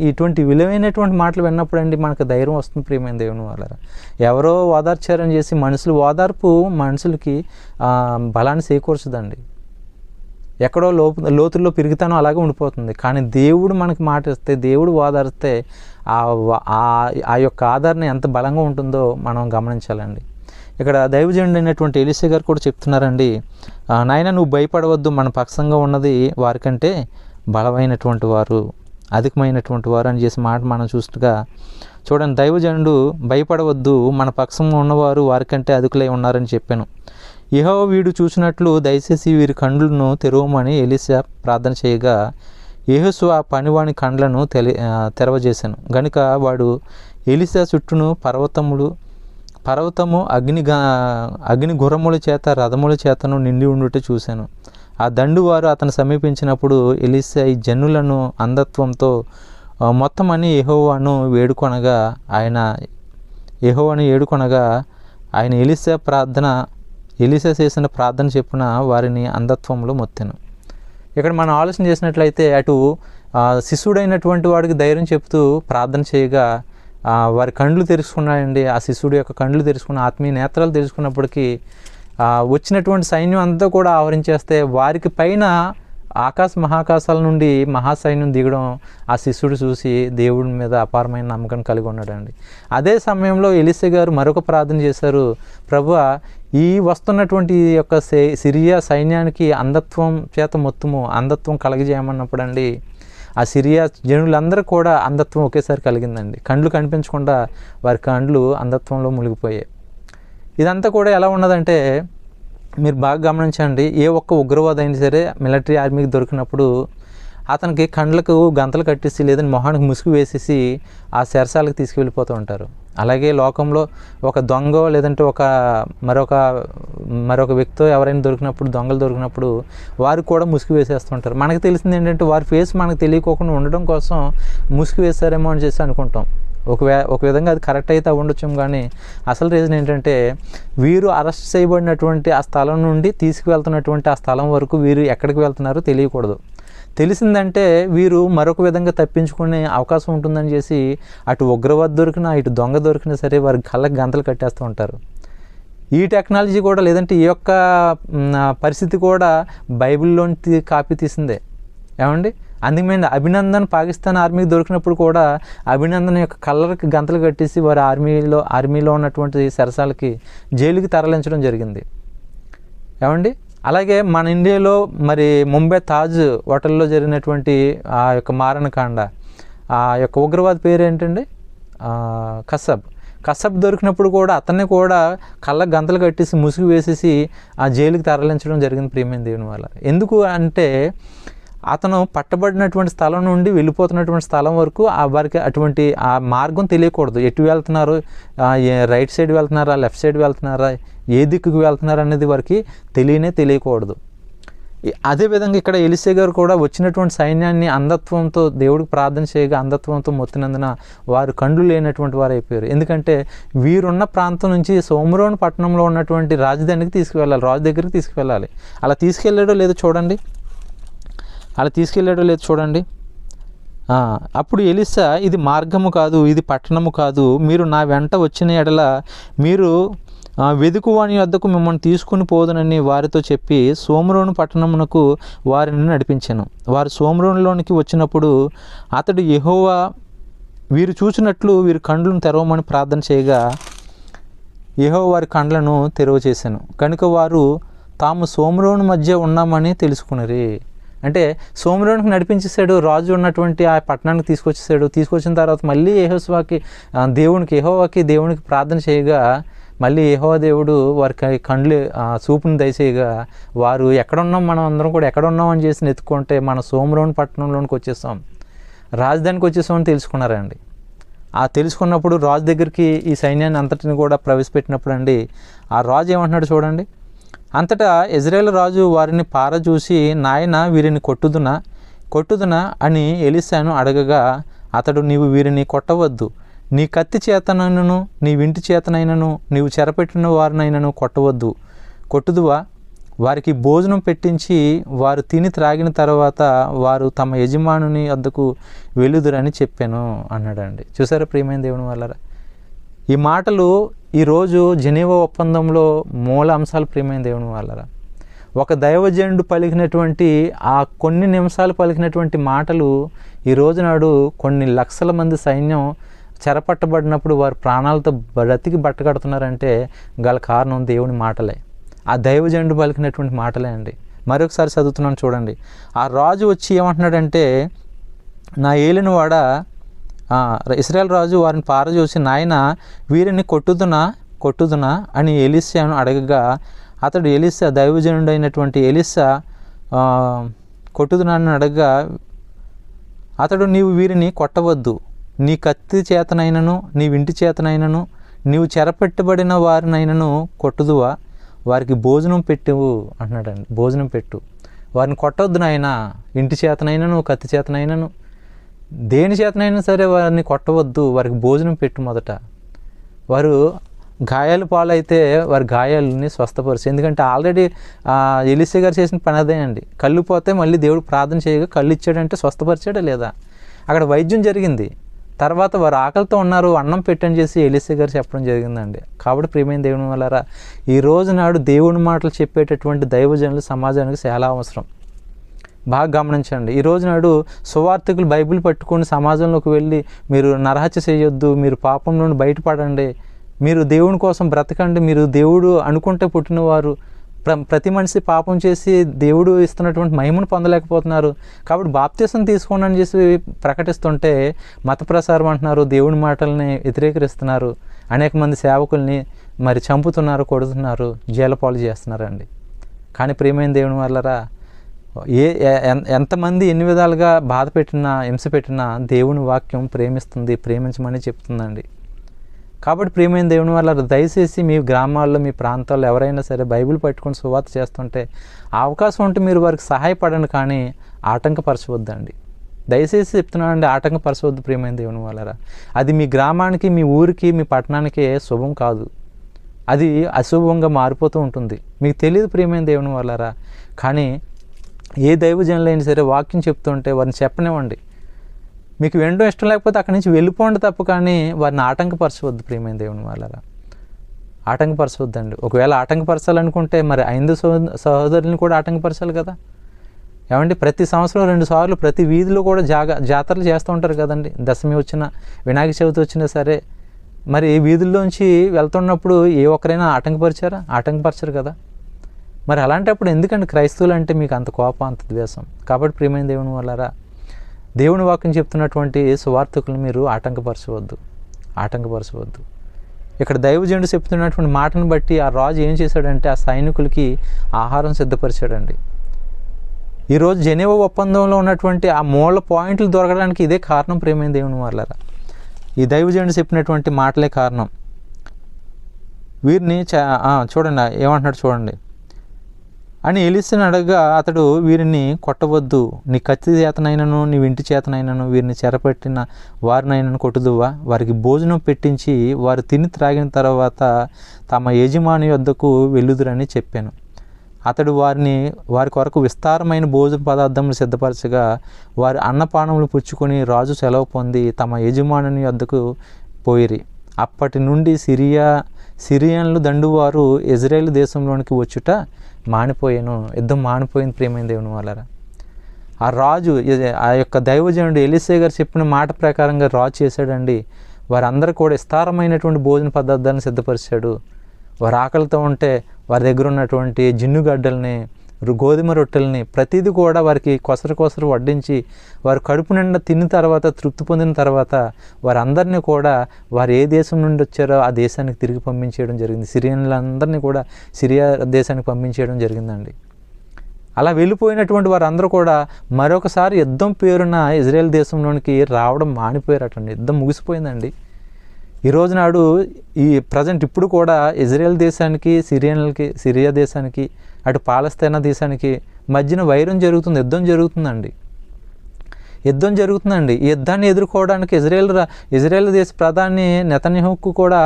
ఇటువంటి విలువైనటువంటి మాటలు విన్నప్పుడు అండి మనకు ధైర్యం వస్తుంది. ప్రియమైన దేవుని వల్ల ఎవరో ఓదార్చారని చేసి ఓదార్పు మనుషులకి బలాన్ని చేకూర్చదండి. ఎక్కడో లోతుల్లో పెరుగుతానో అలాగే ఉండిపోతుంది. కానీ దేవుడు మనకి మాట ఇస్తే, దేవుడు ఓదారిస్తే ఆ యొక్క ఆదరణ ఎంత బలంగా ఉంటుందో మనం గమనించాలండి. ఇక్కడ దైవజనుడు అయినటువంటి ఎలీషా గారు కూడా చెప్తున్నారండి, నాయన నువ్వు భయపడవద్దు, మన పక్షంగా ఉన్నది వారికంటే బలమైనటువంటి వారు, అధికమైనటువంటి వారు అని చేసి మాట మనం చూస్తుండగా చూడండి. దైవజనుడు భయపడవద్దు, మన పక్షంగా ఉన్నవారు వారికంటే అధికులై ఉన్నారని చెప్పాను. యెహోవా వీడు చూసినట్లు దయచేసి వీరి కండ్లను తెరవమని ఎలీషా ప్రార్థన చేయగా యెహోషువ ఆ పనివాని కండ్లను తెరవజేశాను. గనుక వాడు ఎలీషా చుట్టూను పర్వతము అగ్ని గుర్రముల చేత రథముల చేతను నిండి ఉండుట చూశాను. ఆ దండు వారు అతను సమీపించినప్పుడు ఎలీషా ఈ జనులను అంధత్వంతో మొత్తమని యెహోవాను వేడుకొనగా ఆయన ఎలీషా చేసిన ప్రార్థన చెప్పున వారిని అంధత్వంలో మొత్తెను. ఇక్కడ మనం ఆలోచన చేసినట్లయితే అటు శిశుడైనటువంటి వాడికి ధైర్యం చెప్తూ ప్రార్థన చేయగా వారి కండ్లు తెరుచుకున్నాయండి. ఆ శిశుడు యొక్క కండ్లు తెరుచుకున్న ఆత్మీయ నేత్రాలు తెరుచుకున్నప్పటికీ వచ్చినటువంటి సైన్యం అంతా కూడా ఆవరించేస్తే వారికి పైన మహాకాశాల నుండి మహాసైన్యం దిగడం ఆ శిష్యుడు చూసి దేవుడి మీద అపారమైన నమ్మకం కలిగి ఉన్నాడండి. అదే సమయంలో ఎలీషా గారు మరొక ప్రార్థన చేశారు, ప్రభువా ఈ వస్తున్నటువంటి యొక్క సిరియా సైన్యానికి అంధత్వం కలగజేయమన్నప్పుడు అండి ఆ సిరియా జనులందరూ కూడా అంధత్వం ఒకేసారి కలిగిందండి. కండ్లు కనిపించకుండా వారి కండ్లు అంధత్వంలో మునిగిపోయాయి. ఇదంతా కూడా ఎలా ఉన్నదంటే మీరు బాగా గమనించండి, ఏ ఒక్క ఉగ్రవాది అయినా సరే మిలిటరీ ఆర్మీకి దొరికినప్పుడు అతనికి కండ్లకు గంతలు కట్టేసి లేదంటే మొహానికి ముసుగు వేసేసి ఆ చెరసాలకు తీసుకువెళ్ళిపోతూ ఉంటారు. అలాగే లోకంలో ఒక దొంగ లేదంటే మరొక వ్యక్తి ఎవరైనా దొరికినప్పుడు, దొంగలు దొరికినప్పుడు వారికి కూడా ముసుగు వేసేస్తుంటారు. మనకు తెలిసింది ఏంటంటే వారి ఫేస్ మనకు తెలియకోకుండా ఉండడం కోసం ముసుగు వేస్తారేమో అని చేసి అనుకుంటాం. ఒక విధంగా అది కరెక్ట్ అయితే ఉండొచ్చు, కానీ అసలు రీజన్ ఏంటంటే వీరు అరెస్ట్ చేయబడినటువంటి ఆ స్థలం నుండి తీసుకువెళ్తున్నటువంటి ఆ స్థలం వరకు వీరు ఎక్కడికి వెళ్తున్నారో తెలియకూడదు. తెలిసిందంటే వీరు మరొక విధంగా తప్పించుకునే అవకాశం ఉంటుందని చేసి అటు ఉగ్రవాది దొరికినా ఇటు దొంగ దొరికినా సరే వారి కళ్ళకి గంతలు కట్టేస్తూ ఉంటారు. ఈ టెక్నాలజీ కూడా లేదంటే ఈ యొక్క పరిస్థితి కూడా బైబిల్లోని కాపీ తీసిందే ఏమండి. అందుకని అభినందన్ పాకిస్తాన్ ఆర్మీకి దొరికినప్పుడు కూడా అభినందన్ యొక్క కళ్ళకి గంతలు కట్టేసి వారి ఆర్మీలో ఉన్నటువంటి సరసాలకి జైలుకి తరలించడం జరిగింది ఏమండి. అలాగే మన ఇండియాలో మరి ముంబై తాజ్ హోటల్లో జరిగినటువంటి ఆ యొక్క మారణకాండ, ఆ యొక్క ఉగ్రవాది పేరు ఏంటండి, కసబ్ దొరికినప్పుడు కూడా అతన్ని కూడా కళ్ళకు గంతలు కట్టేసి ముసుగు వేసేసి ఆ జైలుకి తరలించడం జరిగింది ప్రియమైన దేవుని వల్ల. ఎందుకు అంటే అతను పట్టబడినటువంటి స్థలం నుండి వెళ్ళిపోతున్నటువంటి స్థలం వరకు వారికి అటువంటి ఆ మార్గం తెలియకూడదు. ఎటు వెళ్తున్నారు, రైట్ సైడ్ వెళ్తున్నారా, లెఫ్ట్ సైడ్ వెళ్తున్నారా, ఏ దిక్కుకు వెళ్తున్నారు అనేది వారికి తెలియకూడదు. అదేవిధంగా ఇక్కడ ఎలీషా గారు కూడా వచ్చినటువంటి సైన్యాన్ని అంధత్వంతో దేవుడికి ప్రార్థన చేయగా అంధత్వంతో మొత్తినందున వారు కండ్లు లేనటువంటి వారు అయిపోయారు. ఎందుకంటే వీరున్న ప్రాంతం నుంచి సోమరోన్ పట్టణంలో ఉన్నటువంటి రాజు దగ్గరికి తీసుకువెళ్ళాలి. అలా తీసుకెళ్ళాడో లేదో చూడండి. అప్పుడు ఎలీషా, ఇది మార్గము కాదు, ఇది పట్టణము కాదు, మీరు నా వెంట వచ్చిన ఎడల మీరు వెదుకువాని వద్దకు మిమ్మల్ని తీసుకుని పోదునని వారితో చెప్పి సోమరోను పట్టణమునకు వారిని నడిపించాను. వారు సోమరోనులోనికి వచ్చినప్పుడు అతడు యెహోవా వీరు చూసినట్లు వీరి కండ్లను తెరవమని ప్రార్థన చేయగా యెహోవా వారి కండ్లను తెరవ చేశాను. కనుక వారు తాము సోమరోను మధ్య ఉన్నామని తెలుసుకున్నారు. అంటే సోమరోనికి నడిపించేశాడు, రాజు ఉన్నటువంటి ఆ పట్టణానికి తీసుకొచ్చిన తర్వాత మళ్ళీ యెహోవాకి దేవునికి ప్రార్థన చేయగా మళ్ళీ యెహోవా దేవుడు వారికి కండ్లు చూపుని దయచేయగా వారు మనం అందరం కూడా ఎక్కడున్నాం అని చేసి నెత్తుకుంటే మన సోమరోన్ పట్టణంలోనికి వచ్చేసాం, రాజధానికి వచ్చేసామని తెలుసుకున్నారండి. ఆ తెలుసుకున్నప్పుడు రాజు దగ్గరికి ఈ సైన్యాన్ని అంతటిని కూడా ప్రవేశపెట్టినప్పుడు అండి ఆ రాజు ఏమంటున్నాడు చూడండి. అంతటా ఇజ్రాయేల్ రాజు వారిని చూసి, నాయన వీరిని కొట్టుదునా అని ఎలీషాను అడగగా అతడు, నీవు వీరిని కొట్టవద్దు, నీ కత్తి చేతనైనను నీ వింటి చేతనైనను నీవు చెరపెట్టిన వారినైనను కొట్టుదువా, వారికి భోజనం పెట్టించి వారు తిని త్రాగిన తర్వాత వారు తమ యజమానుని వద్దకు వెలుదురని చెప్పాను అన్నాడండి. చూసారా ప్రియమైన దేవుని వల్లరా, ఈ మాటలు ఈరోజు జెనీవా ఒప్పందంలో మూల అంశాలు ప్రియమైన దేవుని వల్లరా. ఒక దైవజనుడు పలికినటువంటి ఆ కొన్ని నిమిషాలు పలికినటువంటి మాటలు ఈ రోజు నాడు కొన్ని లక్షల మంది సైన్యం చెరపట్టబడినప్పుడు వారు ప్రాణాలతో బ్రతికి బట్టకడుతున్నారంటే గల కారణం దేవుని మాటలే, ఆ దైవజనుడు పలికినటువంటి మాటలే అండి. మరొకసారి చదువుతున్నాను చూడండి. ఆ రాజు వచ్చి ఏమంటున్నాడంటే, నా ఏలినవాడ ఇశ్రాయేలు రాజు వారిని చూసి, నాయన వీరిని కొట్టుదునా అని ఎలీషాను అడగగా అతడు దైవజనుడు అయినటువంటి ఎలీషా కొట్టుదునా అని అడగగా అతడు, నీవు వీరిని కొట్టవద్దు, నీ కత్తి చేతనైనను నీ వింటి చేతనైనను నీవు చెరపెట్టబడిన వారినైనను కొట్టుదువా, వారికి భోజనం పెట్టు అంటున్నాడండి. భోజనం పెట్టు, వారిని కొట్టవద్దు నాయన, ఇంటి చేతనైనను కత్తి చేతనైనను దేని చేతనైనా సరే వారిని కొట్టవద్దు, వారికి భోజనం పెట్టు. మొదట వారు గాయాలు పాలైతే వారి గాయాలని స్వస్థపరిచి, ఎందుకంటే ఆల్రెడీ ఎలీషా గారు చేసిన పని అదే అండి. కళ్ళు పోతే మళ్ళీ దేవుడు ప్రార్థన చేయగా కళ్ళు ఇచ్చాడంటే స్వస్థపరిచాడా లేదా, అక్కడ వైద్యం జరిగింది. తర్వాత వారు ఆకలితో ఉన్నారు, అన్నం పెట్టని చేసి ఎలీషా గారు చెప్పడం జరిగిందండి. కాబట్టి ప్రియమైన దేవుని వల్లరా, ఈ రోజు నాడు దేవుని మాటలు చెప్పేటటువంటి దైవజనులు సమాజానికి చాలా అవసరం. బాగా గమనించండి. ఈ రోజు నాడు సువార్థికులు బైబిల్ పట్టుకొని సమాజంలోకి వెళ్ళి మీరు నరహత్య చేయొద్దు, మీరు పాపం నుండి బయటపడండి, మీరు దేవుని కోసం బ్రతకండి, మీరు దేవుడు అనుకుంటే పుట్టినవారు, ప్రతి మనిషి పాపం చేసి దేవుడు ఇస్తున్నటువంటి మహిమను పొందలేకపోతున్నారు, కాబట్టి బాప్తీసం తీసుకోండి అని చేసి ప్రకటిస్తుంటే మత ప్రసారం అంటున్నారు, దేవుని మాటల్ని వ్యతిరేకరిస్తున్నారు, అనేక మంది సేవకుల్ని మరి చంపుతున్నారు, కొడుతున్నారు, జైలపాలు చేస్తున్నారండి. కానీ ప్రియమైన దేవుని వల్లరా ఎంతమంది ఎన్ని విధాలుగా బాధ పెట్టినా హింస పెట్టినా దేవుని వాక్యం ప్రేమిస్తుంది, ప్రేమించమని చెప్తుందండి. కాబట్టి ప్రియమైన దేవుని వల్ల దయచేసి మీ గ్రామాల్లో మీ ప్రాంతాల్లో ఎవరైనా సరే బైబిల్ పట్టుకొని సువార్త చేస్తుంటే ఆ అవకాశం ఉంటే మీరు వారికి సహాయపడండి, కానీ ఆటంకపరచవద్దండి. దయచేసి చెప్తున్నానండి, ఆటంకపరచవద్దు ప్రియమైన దేవుని వల్లరా. అది మీ గ్రామానికి, మీ ఊరికి, మీ పట్టణానికి శుభం కాదు, అది అశుభంగా మారిపోతూ ఉంటుంది. మీకు తెలియదు ప్రియమైన దేవుని వల్లరా. కానీ ఏ దైవజనులైనా సరే వాక్యం చెప్తుంటే వారిని చెప్పనివ్వండి. మీకు వినడం ఇష్టం లేకపోతే అక్కడి నుంచి వెళ్ళిపోండి తప్ప, కానీ వారిని ఆటంకపరచవద్దు ప్రియమైన దేవుని వాళ్ళరా. ఆటంకపరచవద్దండి. ఒకవేళ ఆటంకపరచాలనుకుంటే మరి 5 సహోదరులను కూడా ఆటంకపరచాలి కదా. ఏమంటే ప్రతి సంవత్సరం 2 సార్లు ప్రతి వీధిలో కూడా జాతరలు చేస్తూ ఉంటారు కదండి. దశమి వచ్చినా, వినాయక చవితి వచ్చినా సరే, మరి వీధుల్లోంచి వెళ్తున్నప్పుడు ఏ ఒక్కరైనా ఆటంకపరచరు కదా. మరి అలాంటప్పుడు ఎందుకంటే క్రైస్తవులు అంటే మీకు అంత కోపం, అంత ద్వేషం? కాబట్టి ప్రియమైన దేవుని వల్లరా, దేవుని వాక్యం చెప్తున్నటువంటి సువార్థకులను మీరు ఆటంకపరచవద్దు. ఇక్కడ దైవజనుడు చెప్తున్నటువంటి మాటను బట్టి ఆ రాజు ఏం చేశాడంటే ఆ సైనికులకి ఆహారం సిద్ధపరిచాడండి. ఈరోజు జెనీవా ఒప్పందంలో ఉన్నటువంటి ఆ మూల పాయింట్లు దొరకడానికి ఇదే కారణం ప్రియమైన దేవుని వల్లరా. ఈ దైవజనుడు చెప్పినటువంటి మాటలే కారణం. వీరిని చూడండి ఏమంటున్నాడు చూడండి. అని ఎలీసాను అడగగా అతడు, వీరిని కొట్టవద్దు, నీ కత్తి చేతనైనను నీ ఇంటి చేతనైనను వీరిని చెరపట్టిన వారినైనను కొట్టుదువా, వారికి భోజనం పెట్టించి వారు తిని త్రాగిన తర్వాత తమ యజమాని వద్దకు వెళ్ళుదురని చెప్పాను. అతడు వారి కొరకు విస్తారమైన భోజన పదార్థములు సిద్ధపరచగా వారి అన్నపానములు పుచ్చుకొని రాజు సెలవు పొంది తమ యజమానుని వద్దకు పోయిరి. అప్పటి నుండి సిరియన్లు దండువారు ఇజ్రాయేల్ దేశంలోనికి వచ్చుట మానిపోయాను. యుద్ధం మానిపోయింది ప్రియమైన దేవుని వాళ్ళరా. ఆ రాజు, ఆ యొక్క దైవజనుడు ఎలీసా గారు చెప్పిన మాట ప్రకారంగా రాజు చేశాడండి. వారందరూ కూడా విస్తారమైనటువంటి భోజన పదార్థాలను సిద్ధపరిచాడు. వారు ఆకలితో ఉంటే వారి దగ్గర ఉన్నటువంటి జిన్నుగడ్డల్ని, గోధుమ రొట్టెల్ని ప్రతిదీ కూడా వారికి కొసరు వడ్డించి వారు కడుపు నిండా తిన్న తర్వాత, తృప్తి పొందిన తర్వాత వారందరినీ కూడా వారు ఏ దేశం నుండి వచ్చారో ఆ దేశానికి తిరిగి పంపించేయడం జరిగింది. సిరియన్లందరినీ కూడా సిరియా దేశానికి పంపించేయడం జరిగిందండి. అలా వెళ్ళిపోయినటువంటి వారందరూ కూడా మరొకసారి యుద్ధం పేరున ఇజ్రాయెల్ దేశంలోనికి రావడం మానిపోయారటండి. యుద్ధం ముగిసిపోయిందండి. ఈ రోజు నాడు ఈ ప్రజెంట్ ఇప్పుడు కూడా ఇజ్రాయెల్ దేశానికి, సిరియా దేశానికి, అటు పాలస్తీనా దేశానికి మధ్యన వైరం జరుగుతుంది, యుద్ధం జరుగుతుందండి. ఈ యుద్ధాన్ని ఎదుర్కోవడానికి ఇజ్రాయెల్ దేశ ప్రధాని నెతన్యాహుకు కూడా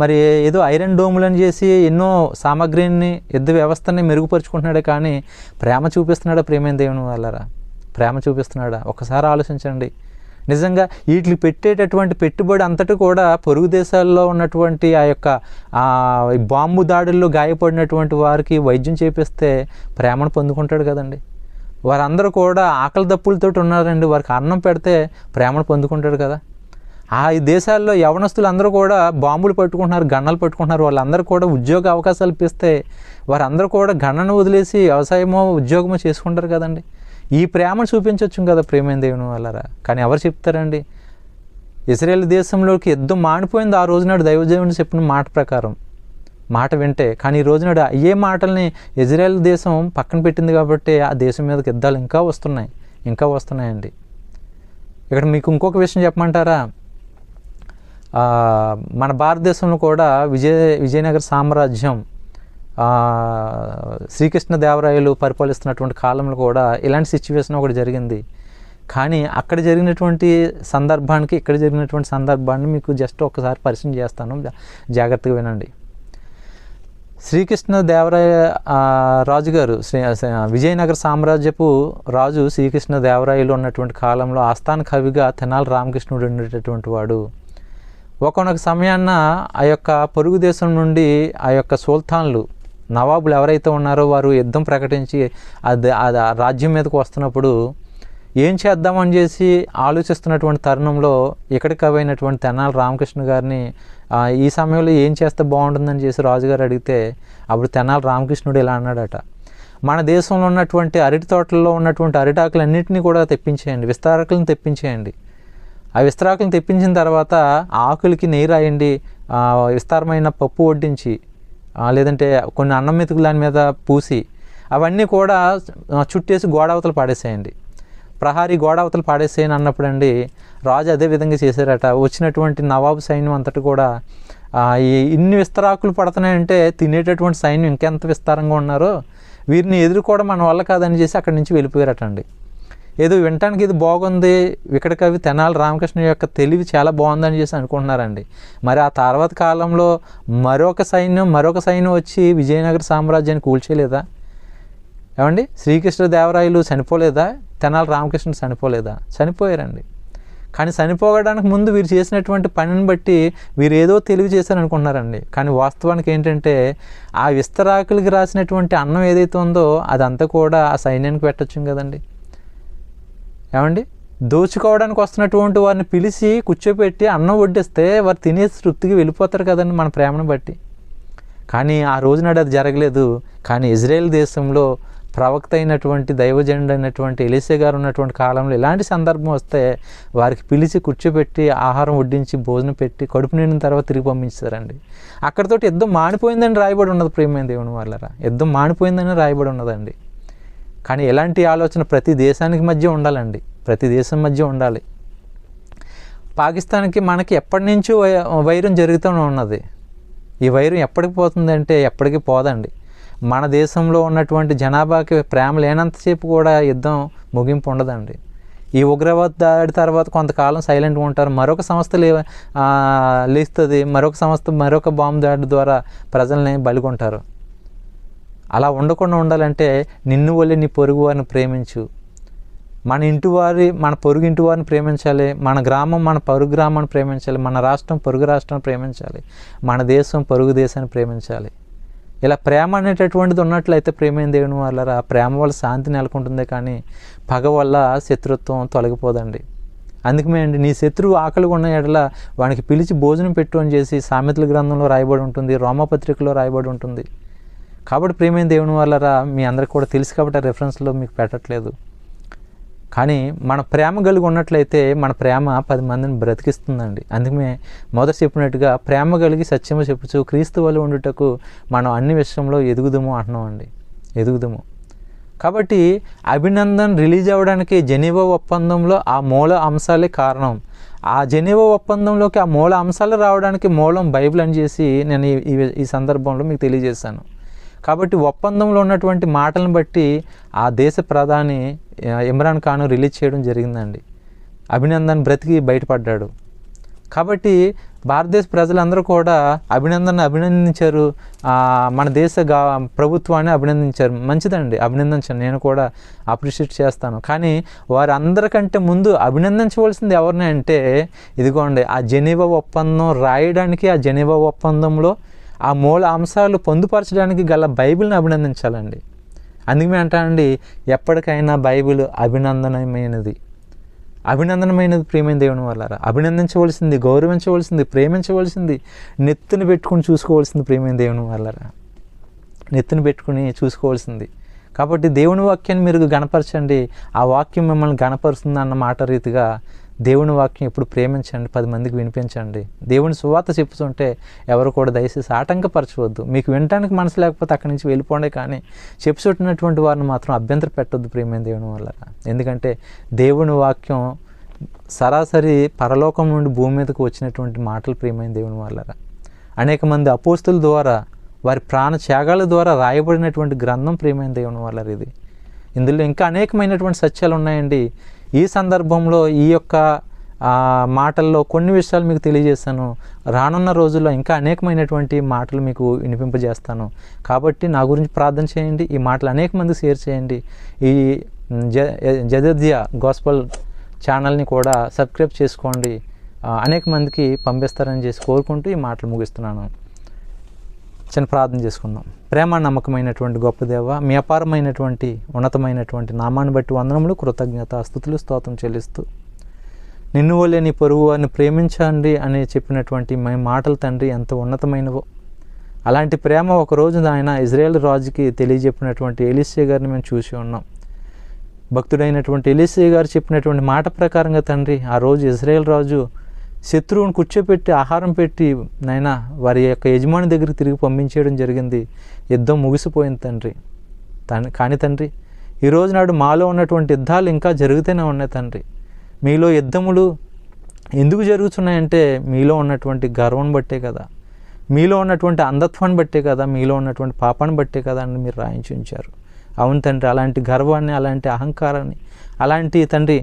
మరి ఏదో ఐరన్ డోములను చేసి ఎన్నో సామగ్రిని, యుద్ధ వ్యవస్థని మెరుగుపరుచుకుంటున్నాడే, కానీ ప్రేమ చూపిస్తున్నాడా ప్రియమైన దేవుని వాళ్ళరా? ప్రేమ చూపిస్తున్నాడా? ఒకసారి ఆలోచించండి. నిజంగా వీటికి పెట్టేటటువంటి పెట్టుబడి అంతటి కూడా పొరుగు దేశాల్లో ఉన్నటువంటి ఆ యొక్క బాంబు దాడుల్లో గాయపడినటువంటి వారికి వైద్యం చేపిస్తే ప్రేమను పొందుకుంటాడు కదండి. వారందరూ కూడా ఆకలి దప్పులతో ఉన్నారండి, వారికి అన్నం పెడితే ప్రేమను పొందుకుంటాడు కదా. ఆ దేశాల్లో యవనస్తులు అందరూ కూడా బాంబులు పట్టుకుంటున్నారు, గన్నలు పట్టుకుంటున్నారు. వాళ్ళందరూ కూడా ఉద్యోగ అవకాశాలు ఇప్పిస్తే వారందరూ కూడా గన్నను వదిలేసి వ్యవసాయమో ఉద్యోగమో చేసుకుంటారు కదండి. ఈ ప్రేమను చూపించవచ్చు కదా ప్రేమైన దేవుని వాళ్ళరా. కానీ ఎవరు చెప్తారండి? ఇజ్రాయెల్ దేశంలోకి యుద్ధం మానిపోయింది ఆ రోజునాడు దైవజనుడు చెప్పిన మాట ప్రకారం, మాట వింటే. కానీ ఈ రోజునాడు అయ్యే మాటల్ని ఇజ్రాయెల్ దేశం పక్కన పెట్టింది కాబట్టి ఆ దేశం మీదకి యుద్ధాలు ఇంకా వస్తున్నాయండి. ఇక్కడ మీకు ఇంకొక విషయం చెప్పమంటారా? మన భారతదేశంలో కూడా విజయనగర సామ్రాజ్యం శ్రీకృష్ణదేవరాయలు పరిపాలిస్తున్నటువంటి కాలంలో కూడా ఇలాంటి సిచ్యువేషన్ ఒకటి జరిగింది. కానీ అక్కడ జరిగినటువంటి సందర్భానికి ఇక్కడ జరిగినటువంటి సందర్భాన్ని మీకు జస్ట్ ఒకసారి పరిచయం చేస్తాను, జాగ్రత్తగా వినండి. శ్రీకృష్ణదేవరాయ రాజుగారు, విజయనగర సామ్రాజ్యపు రాజు శ్రీకృష్ణదేవరాయలు ఉన్నటువంటి కాలంలో ఆస్థాన కవిగా తెనాలి రామకృష్ణుడు ఉండేటటువంటి వాడు. ఒకనొక సమయాన్న ఆ యొక్క పొరుగు దేశం నుండి ఆ యొక్క సుల్తాన్లు, నవాబులు ఎవరైతే ఉన్నారో వారు యుద్ధం ప్రకటించి అది రాజ్యం మీదకు వస్తున్నప్పుడు ఏం చేద్దామని చేసి ఆలోచిస్తున్నటువంటి తరుణంలో ఇక్కడికి కవైనటువంటి తెనాలి రామకృష్ణ గారిని ఈ సమయంలో ఏం చేస్తే బాగుంటుందని చేసి రాజుగారు అడిగితే అప్పుడు తెనాలి రామకృష్ణుడు ఇలా అన్నాడట, మన దేశంలో ఉన్నటువంటి అరటి తోటల్లో ఉన్నటువంటి అరిటాకులన్నింటినీ కూడా తెప్పించేయండి, విస్తరాకులను తెప్పించేయండి. ఆ విస్తరాకులను తెప్పించిన తర్వాత ఆకులకి నెయ్యి రాయండి, విస్తారమైన పప్పు వడ్డించి లేదంటే కొన్ని అన్నం మెతుకులు దాని మీద పూసి అవన్నీ కూడా చుట్టేసి గోడవతలు పాడేసేయండి, ప్రహారీ గోడవతలు పాడేసేయని అన్నప్పుడు అండి రాజు అదే విధంగా చేశారట. వచ్చినటువంటి నవాబు సైన్యం అంతటి కూడా ఇన్ని విస్తరాకులు పడుతున్నాయంటే తినేటటువంటి సైన్యం ఇంకెంత విస్తారంగా ఉన్నారో, వీరిని ఎదుర్కోవడం మన వల్ల కాదని చేసి అక్కడి నుంచి వెళ్ళిపోయారటండి. ఏదో వినటానికి ఇది బాగుంది, వికటకవి తెనాలి రామకృష్ణ యొక్క తెలివి చాలా బాగుందని చేసి అనుకుంటున్నారండి. మరి ఆ తర్వాత కాలంలో మరొక సైన్యం వచ్చి విజయనగర సామ్రాజ్యాన్ని కూల్చేయలేదా? ఏమండి, శ్రీకృష్ణదేవరాయలు చనిపోలేదా? తెనాలి రామకృష్ణ చనిపోలేదా? చనిపోయారండి. కానీ చనిపోవడానికి ముందు వీరు చేసినటువంటి పనిని బట్టి వీరు ఏదో తెలివి చేశారు అనుకుంటున్నారండి. కానీ వాస్తవానికి ఏంటంటే ఆ విస్తరాకులకి రాసినటువంటి అన్నం ఏదైతే ఉందో అదంతా కూడా ఆ సైన్యానికి పెట్టచ్చు కదండి. ఏమండి, దోచుకోవడానికి వస్తున్నటువంటి వారిని పిలిచి కూర్చోపెట్టి అన్నం వడ్డిస్తే వారు తినేసి తృప్తికి వెళ్ళిపోతారు కదండి మన ప్రేమను బట్టి. కానీ ఆ రోజునాడు అది జరగలేదు. కానీ ఇజ్రాయెల్ దేశంలో ప్రవక్త అయినటువంటి దైవజనుడు అయినటువంటి ఎలీషా గారు ఉన్నటువంటి కాలంలో ఇలాంటి సందర్భం వస్తే వారికి పిలిచి కూర్చోబెట్టి ఆహారం వడ్డించి భోజనం పెట్టి కడుపు నిండిన తర్వాత తిరిగి పంపించారండి. అక్కడితోటి యుద్ధం మానిపోయిందని రాయబడి ఉన్నది. ప్రియమైన దేవుని వాళ్ళరా, యుద్ధం మానిపోయిందని రాయబడి ఉన్నదండి. కానీ ఎలాంటి ఆలోచన ప్రతి దేశానికి మధ్య ఉండాలండి, ప్రతి దేశం మధ్య ఉండాలి. పాకిస్తాన్కి మనకి ఎప్పటి నుంచో వైరం జరుగుతూనే ఉన్నది. ఈ వైరం ఎప్పటికి పోతుందంటే ఎప్పటికీ పోదండి. మన దేశంలో ఉన్నటువంటి జనాభాకి ప్రేమ లేనంతసేపు కూడా యుద్ధం ముగింపు ఉండదండి. ఈ ఉగ్రవాద దాడి తర్వాత కొంతకాలం సైలెంట్గా ఉంటారు, మరొక సంస్థ లేస్తుంది, మరొక సంస్థ మరొక బాంబు దాడి ద్వారా ప్రజల్ని బలిగొంటారు. అలా ఉండకుండా ఉండాలంటే నిన్ను వల్లే నీ పొరుగు వారిని ప్రేమించు. మన పొరుగు ఇంటి వారిని ప్రేమించాలి, మన గ్రామం మన పొరుగు గ్రామాన్ని ప్రేమించాలి, మన రాష్ట్రం పొరుగు రాష్ట్రాన్ని ప్రేమించాలి, మన దేశం పొరుగు దేశాన్ని ప్రేమించాలి. ఇలా ప్రేమ అనేటటువంటిది ఉన్నట్లయితే ప్రేమైన దేవుని వాళ్ళరా ప్రేమ వల్ల శాంతి నెలకొంటుందే కానీ పగ వల్ల శత్రుత్వం తొలగిపోదండి. అందుకమే అండి, నీ శత్రువు ఆకలిగా ఉన్న ఎడల వానికి పిలిచి భోజనం పెట్టు అని చేసి సామెతల గ్రంథంలో రాయబడి ఉంటుంది, రోమపత్రికలో రాయబడి ఉంటుంది. కాబట్టి ప్రేమైన దేవుని వాళ్ళరా మీ అందరికి కూడా తెలుసు కాబట్టి ఆ రెఫరెన్స్లో మీకు పెట్టట్లేదు. కానీ మన ప్రేమ కలిగి ఉన్నట్లయితే మన ప్రేమ 10 మందిని బ్రతికిస్తుందండి. అందుకనే మొదట చెప్పినట్టుగా ప్రేమ కలిగి సత్యము చెప్పుచు క్రీస్తు వలె ఉండుటకు మనం అన్ని విషయంలో ఎదుగుదము అంటున్నామండి, ఎదుగుదము. కాబట్టి అభినందన్ రిలీజ్ అవ్వడానికి జెనీవా ఒప్పందంలో ఆ మూల అంశాలే కారణం. ఆ జెనీవా ఒప్పందంలోకి ఆ మూల అంశాలు రావడానికి మూలం బైబిల్ అని చేసి నేను ఈ సందర్భంలో మీకు తెలియజేశాను. కాబట్టి ఒప్పందంలో ఉన్నటువంటి మాటలను బట్టి ఆ దేశ ప్రధాని ఇమ్రాన్ ఖాన్ రిలీజ్ చేయడం జరిగిందండి. అభినందన్ బ్రతికి బయటపడ్డాడు. కాబట్టి భారతదేశ ప్రజలందరూ కూడా అభినందించారు, మన దేశ ప్రభుత్వాన్ని అభినందించారు. మంచిదండి, అభినందించాను, నేను కూడా అప్రిషియేట్ చేస్తాను. కానీ వారందరికంటే ముందు అభినందించవలసింది ఎవరిని అంటే ఇదిగోండి ఆ జెనీవా ఒప్పందం రాయడానికి, ఆ జెనీవా ఒప్పందంలో ఆ మూల అంశాలు పొందుపరచడానికి గల బైబిల్ని అభినందించాలండి. అందుకే అంటానండి, ఎప్పటికైనా బైబిల్ అభినందనమైనది ప్రియమైన దేవుని వాళ్ళారా. అభినందించవలసింది, గౌరవించవలసింది, ప్రేమించవలసింది, నెత్తిని పెట్టుకుని చూసుకోవాల్సింది ప్రియమైన దేవుని వాళ్ళారా, నెత్తిని పెట్టుకుని చూసుకోవాల్సింది. కాబట్టి దేవుని వాక్యాన్ని మీరు గణపరచండి, ఆ వాక్యం మిమ్మల్ని గణపరుస్తుంది అన్న మాట రీతిగా దేవుని వాక్యం ఎప్పుడు ప్రేమించండి, 10 మందికి వినిపించండి. దేవుని సువార్త చెప్పుతుంటే ఎవరు కూడా దయచేసి ఆటంకపరచవద్దు. మీకు వినటానికి మనసు లేకపోతే అక్కడి నుంచి వెళ్ళిపోండే, కానీ చెప్పుచున్నటువంటి వారిని మాత్రం అభ్యంతర పెట్టొద్దు ప్రియమైన దేవుని వల్ల. ఎందుకంటే దేవుని వాక్యం సరాసరి పరలోకం నుండి భూమి మీదకు వచ్చినటువంటి మాటలు ప్రియమైన దేవుని వల్ల. అనేక మంది అపోస్తుల ద్వారా వారి ప్రాణ త్యాగాల ద్వారా రాయబడినటువంటి గ్రంథం ప్రియమైన దేవుని వల్ల ఇది. ఇందులో ఇంకా అనేకమైనటువంటి సత్యాలు ఉన్నాయండి. ఈ సందర్భంలో ఈ యొక్క మాటల్లో కొన్ని విషయాలు మీకు తెలియజేస్తాను. రానున్న రోజుల్లో ఇంకా అనేకమైనటువంటి మాటలు మీకు వినిపింపజేస్తాను. కాబట్టి నా గురించి ప్రార్థన చేయండి, ఈ మాటలు అనేక మందికి షేర్ చేయండి. ఈ జదధ్య గాస్పల్ ఛానల్ని కూడా సబ్స్క్రైబ్ చేసుకోండి, అనేక మందికి పంపిస్తారని చేసి కోరుకుంటూ ఈ మాటలు ముగిస్తున్నాను. చిన్న ప్రార్థన చేసుకుందాం. ప్రేమ నమ్మకమైనటువంటి గొప్ప దేవ, మీ అపారమైనటువంటి ఉన్నతమైనటువంటి నామాన్ని బట్టి వందనములు, కృతజ్ఞత, స్తుతులు, స్తోత్రం చెల్లిస్తూ నిన్ను వల్లే నీ పొరుగు వారిని ప్రేమించండి అని చెప్పినటువంటి మీ మాటలు తండ్రి ఎంత ఉన్నతమైనవో. అలాంటి ప్రేమ ఒకరోజు ఆయన ఇజ్రాయేల్ రాజుకి తెలియజెప్పినటువంటి ఎలీషా గారిని మేము చూసి ఉన్నాం. భక్తుడైనటువంటి ఎలీషా గారు చెప్పినటువంటి మాట ప్రకారంగా తండ్రి ఆ రోజు ఇజ్రాయేల్ రాజు శత్రువుని కూర్చోపెట్టి ఆహారం పెట్టి నాయనా వారి యొక్క యజమాని దగ్గరికి తిరిగి పంపించేయడం జరిగింది. యుద్ధం ముగిసిపోయింది తండ్రి. కానీ తండ్రి ఈరోజు నాడు మాలో ఉన్నటువంటి యుద్ధాలు ఇంకా జరుగుతూనే ఉన్నాయి తండ్రి. మీలో యుద్ధములు ఎందుకు జరుగుతున్నాయంటే మీలో ఉన్నటువంటి గర్వం బట్టే కదా, మీలో ఉన్నటువంటి అంధత్వాన్ని బట్టే కదా, మీలో ఉన్నటువంటి పాపాన్ని బట్టే కదా అని మీరు రాయించి ఉంచారు. అవును తండ్రి, అలాంటి గర్వాన్ని, అలాంటి అహంకారాన్ని, అలాంటి తండ్రి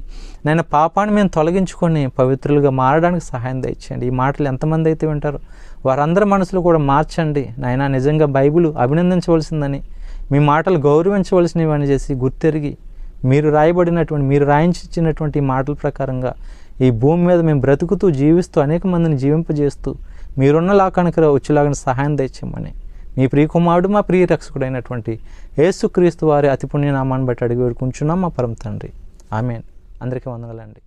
నేను పాపాన్ని మేము తొలగించుకొని పవిత్రులుగా మారడానికి సహాయం దయచేయండి. ఈ మాటలు ఎంతమంది అయితే వింటారో వారందరి మనసులు కూడా మార్చండి నాయనా. నిజంగా బైబిల్ అభినందించవలసిందని, మీ మాటలు గౌరవించవలసినవి అని చేసి గుర్తెరిగి మీరు రాయబడినటువంటి, మీరు రాయించినటువంటి ఈ మాటల ప్రకారంగా ఈ భూమి మీద మేము బ్రతుకుతూ జీవిస్తూ అనేక మందిని జీవింపజేస్తూ మీరున్న లాకానికి వచ్చేలాగా సహాయం దయచేయమని మీ ప్రియకుమారుడు మా ప్రియ రక్షకుడైనటువంటి యేసుక్రీస్తు వారి అతి పుణ్యనామాన్ని బట్టి అడిగి వేడుకుంటున్నాం మా పరమ తండ్రి. ఆమేన్. అందరికీ వందనాలండి.